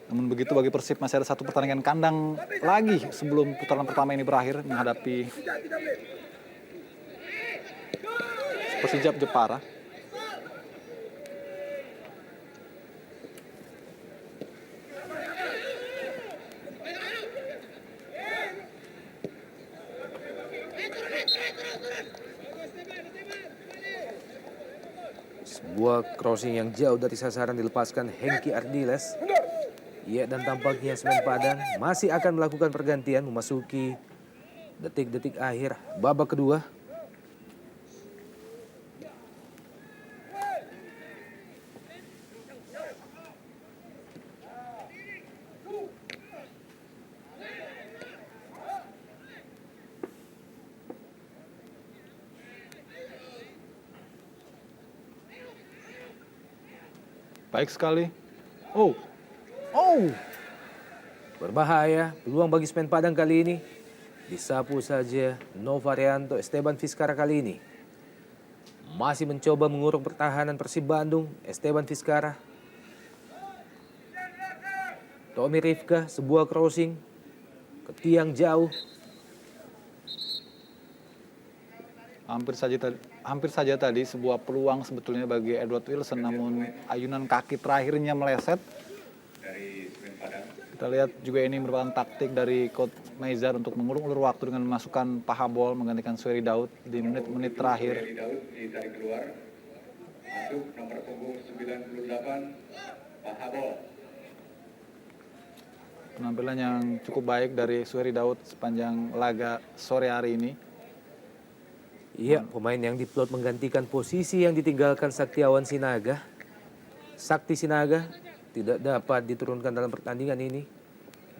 Namun begitu bagi Persib masih ada 1 pertandingan kandang lagi sebelum putaran pertama ini berakhir menghadapi Persijap Jepara. Sebuah crossing yang jauh dari sasaran dilepaskan Hengki Ardiles. Ya, dan tampaknya Semen Padang masih akan melakukan pergantian memasuki detik-detik akhir babak kedua. Baik sekali. Oh. Berbahaya, peluang bagi Semen Padang kali ini. Disapu saja Novarianto Esteban Vizcara kali ini. Masih mencoba mengurung pertahanan Persib Bandung, Esteban Vizcara. Tommy Rifka, sebuah crossing ke tiang jauh. Hampir saja tadi sebuah peluang sebetulnya bagi Edward Wilson, namun ayunan kaki terakhirnya meleset. Kita lihat juga ini merupakan taktik dari Coach Maizar untuk mengulur waktu dengan memasukkan Pahabol menggantikan Sueri Daud di menit-menit terakhir. Sueri Daud ditarik keluar. Masuk nomor punggung 98 Pahabol. Penampilan yang cukup baik dari Sueri Daud sepanjang laga sore hari ini. Iya, pemain yang diplot menggantikan posisi yang ditinggalkan Saktiawan Sinaga. Sakti Sinaga tidak dapat diturunkan dalam pertandingan ini.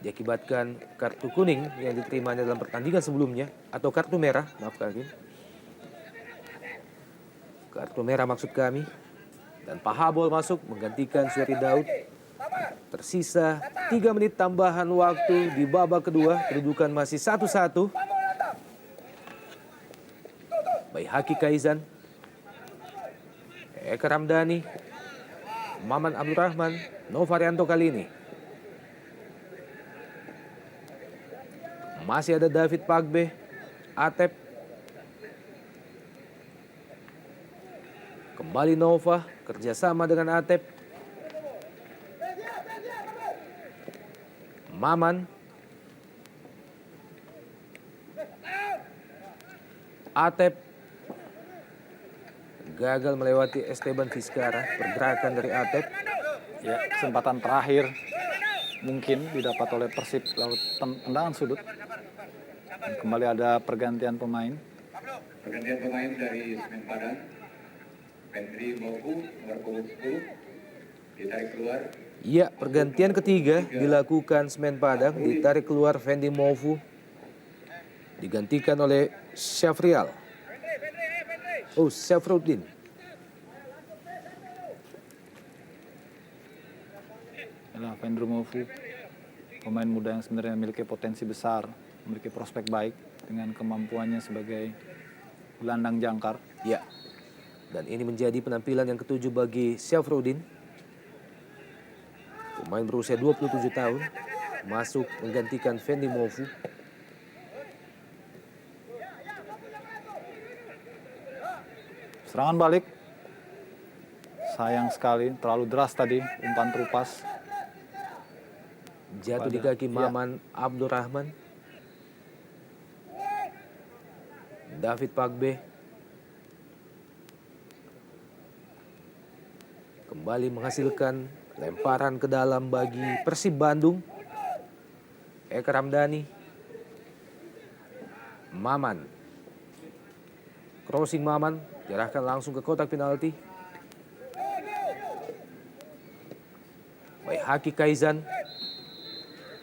Diakibatkan kartu kuning yang diterimanya dalam pertandingan sebelumnya. Atau kartu merah, maaf kami. Kartu merah maksud kami. Dan Pahabol masuk menggantikan Sueri Daud. Tersisa 3 menit tambahan waktu di babak kedua. Kedudukan masih 1-1. Baihaki Kaizan, Eka Ramdhani, Maman Abdurrahman, Novarianto kali ini. Masih ada David Pagbe, Atep. Kembali Nova, kerjasama dengan Atep. Maman. Atep. Gagal melewati Esteban Vizcara, pergerakan dari Atep. Ya, kesempatan terakhir mungkin didapat oleh Persib lewat tendangan sudut. Dan kembali ada pergantian pemain. Pergantian pemain dari Semen Padang. Pendri Moku nomor punggung 10 ditarik keluar. Iya, pergantian ketiga dilakukan Semen Padang, ditarik keluar Fendi Mofu. Digantikan oleh Syafrial. Syafruddin. Adalah Vendro Mofu, pemain muda yang sebenarnya memiliki potensi besar, memiliki prospek baik dengan kemampuannya sebagai gelandang jangkar. Ya, dan ini menjadi penampilan yang ketujuh bagi Syafruddin. Pemain berusia 27 tahun, masuk menggantikan Fendi Mofu. Serangan balik. Sayang sekali, terlalu deras tadi umpan terupas. Jatuh di kaki Maman Abdurrahman. David Pagbe. Kembali menghasilkan lemparan ke dalam bagi Persib Bandung. Eka Ramdhani. Maman. Crossing Maman. Diarahkan langsung ke kotak penalti. Baihaki Kaizan.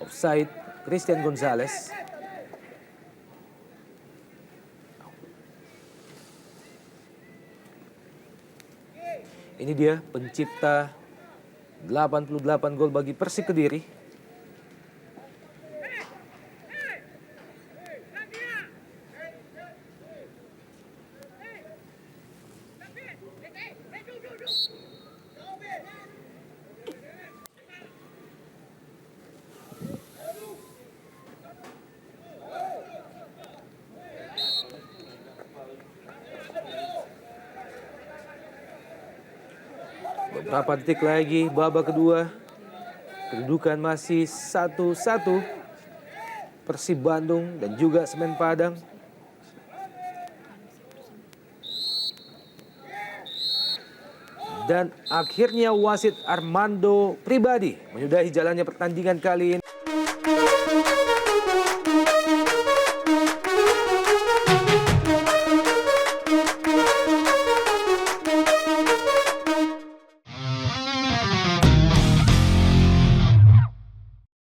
Offside Christian Gonzalez. ini dia pencipta 88 gol bagi Persik Kediri. Beberapa detik lagi babak kedua. Kedudukan masih 1-1. Persib Bandung dan juga Semen Padang. Dan akhirnya wasit Armando Pribadi menyudahi jalannya pertandingan kali ini.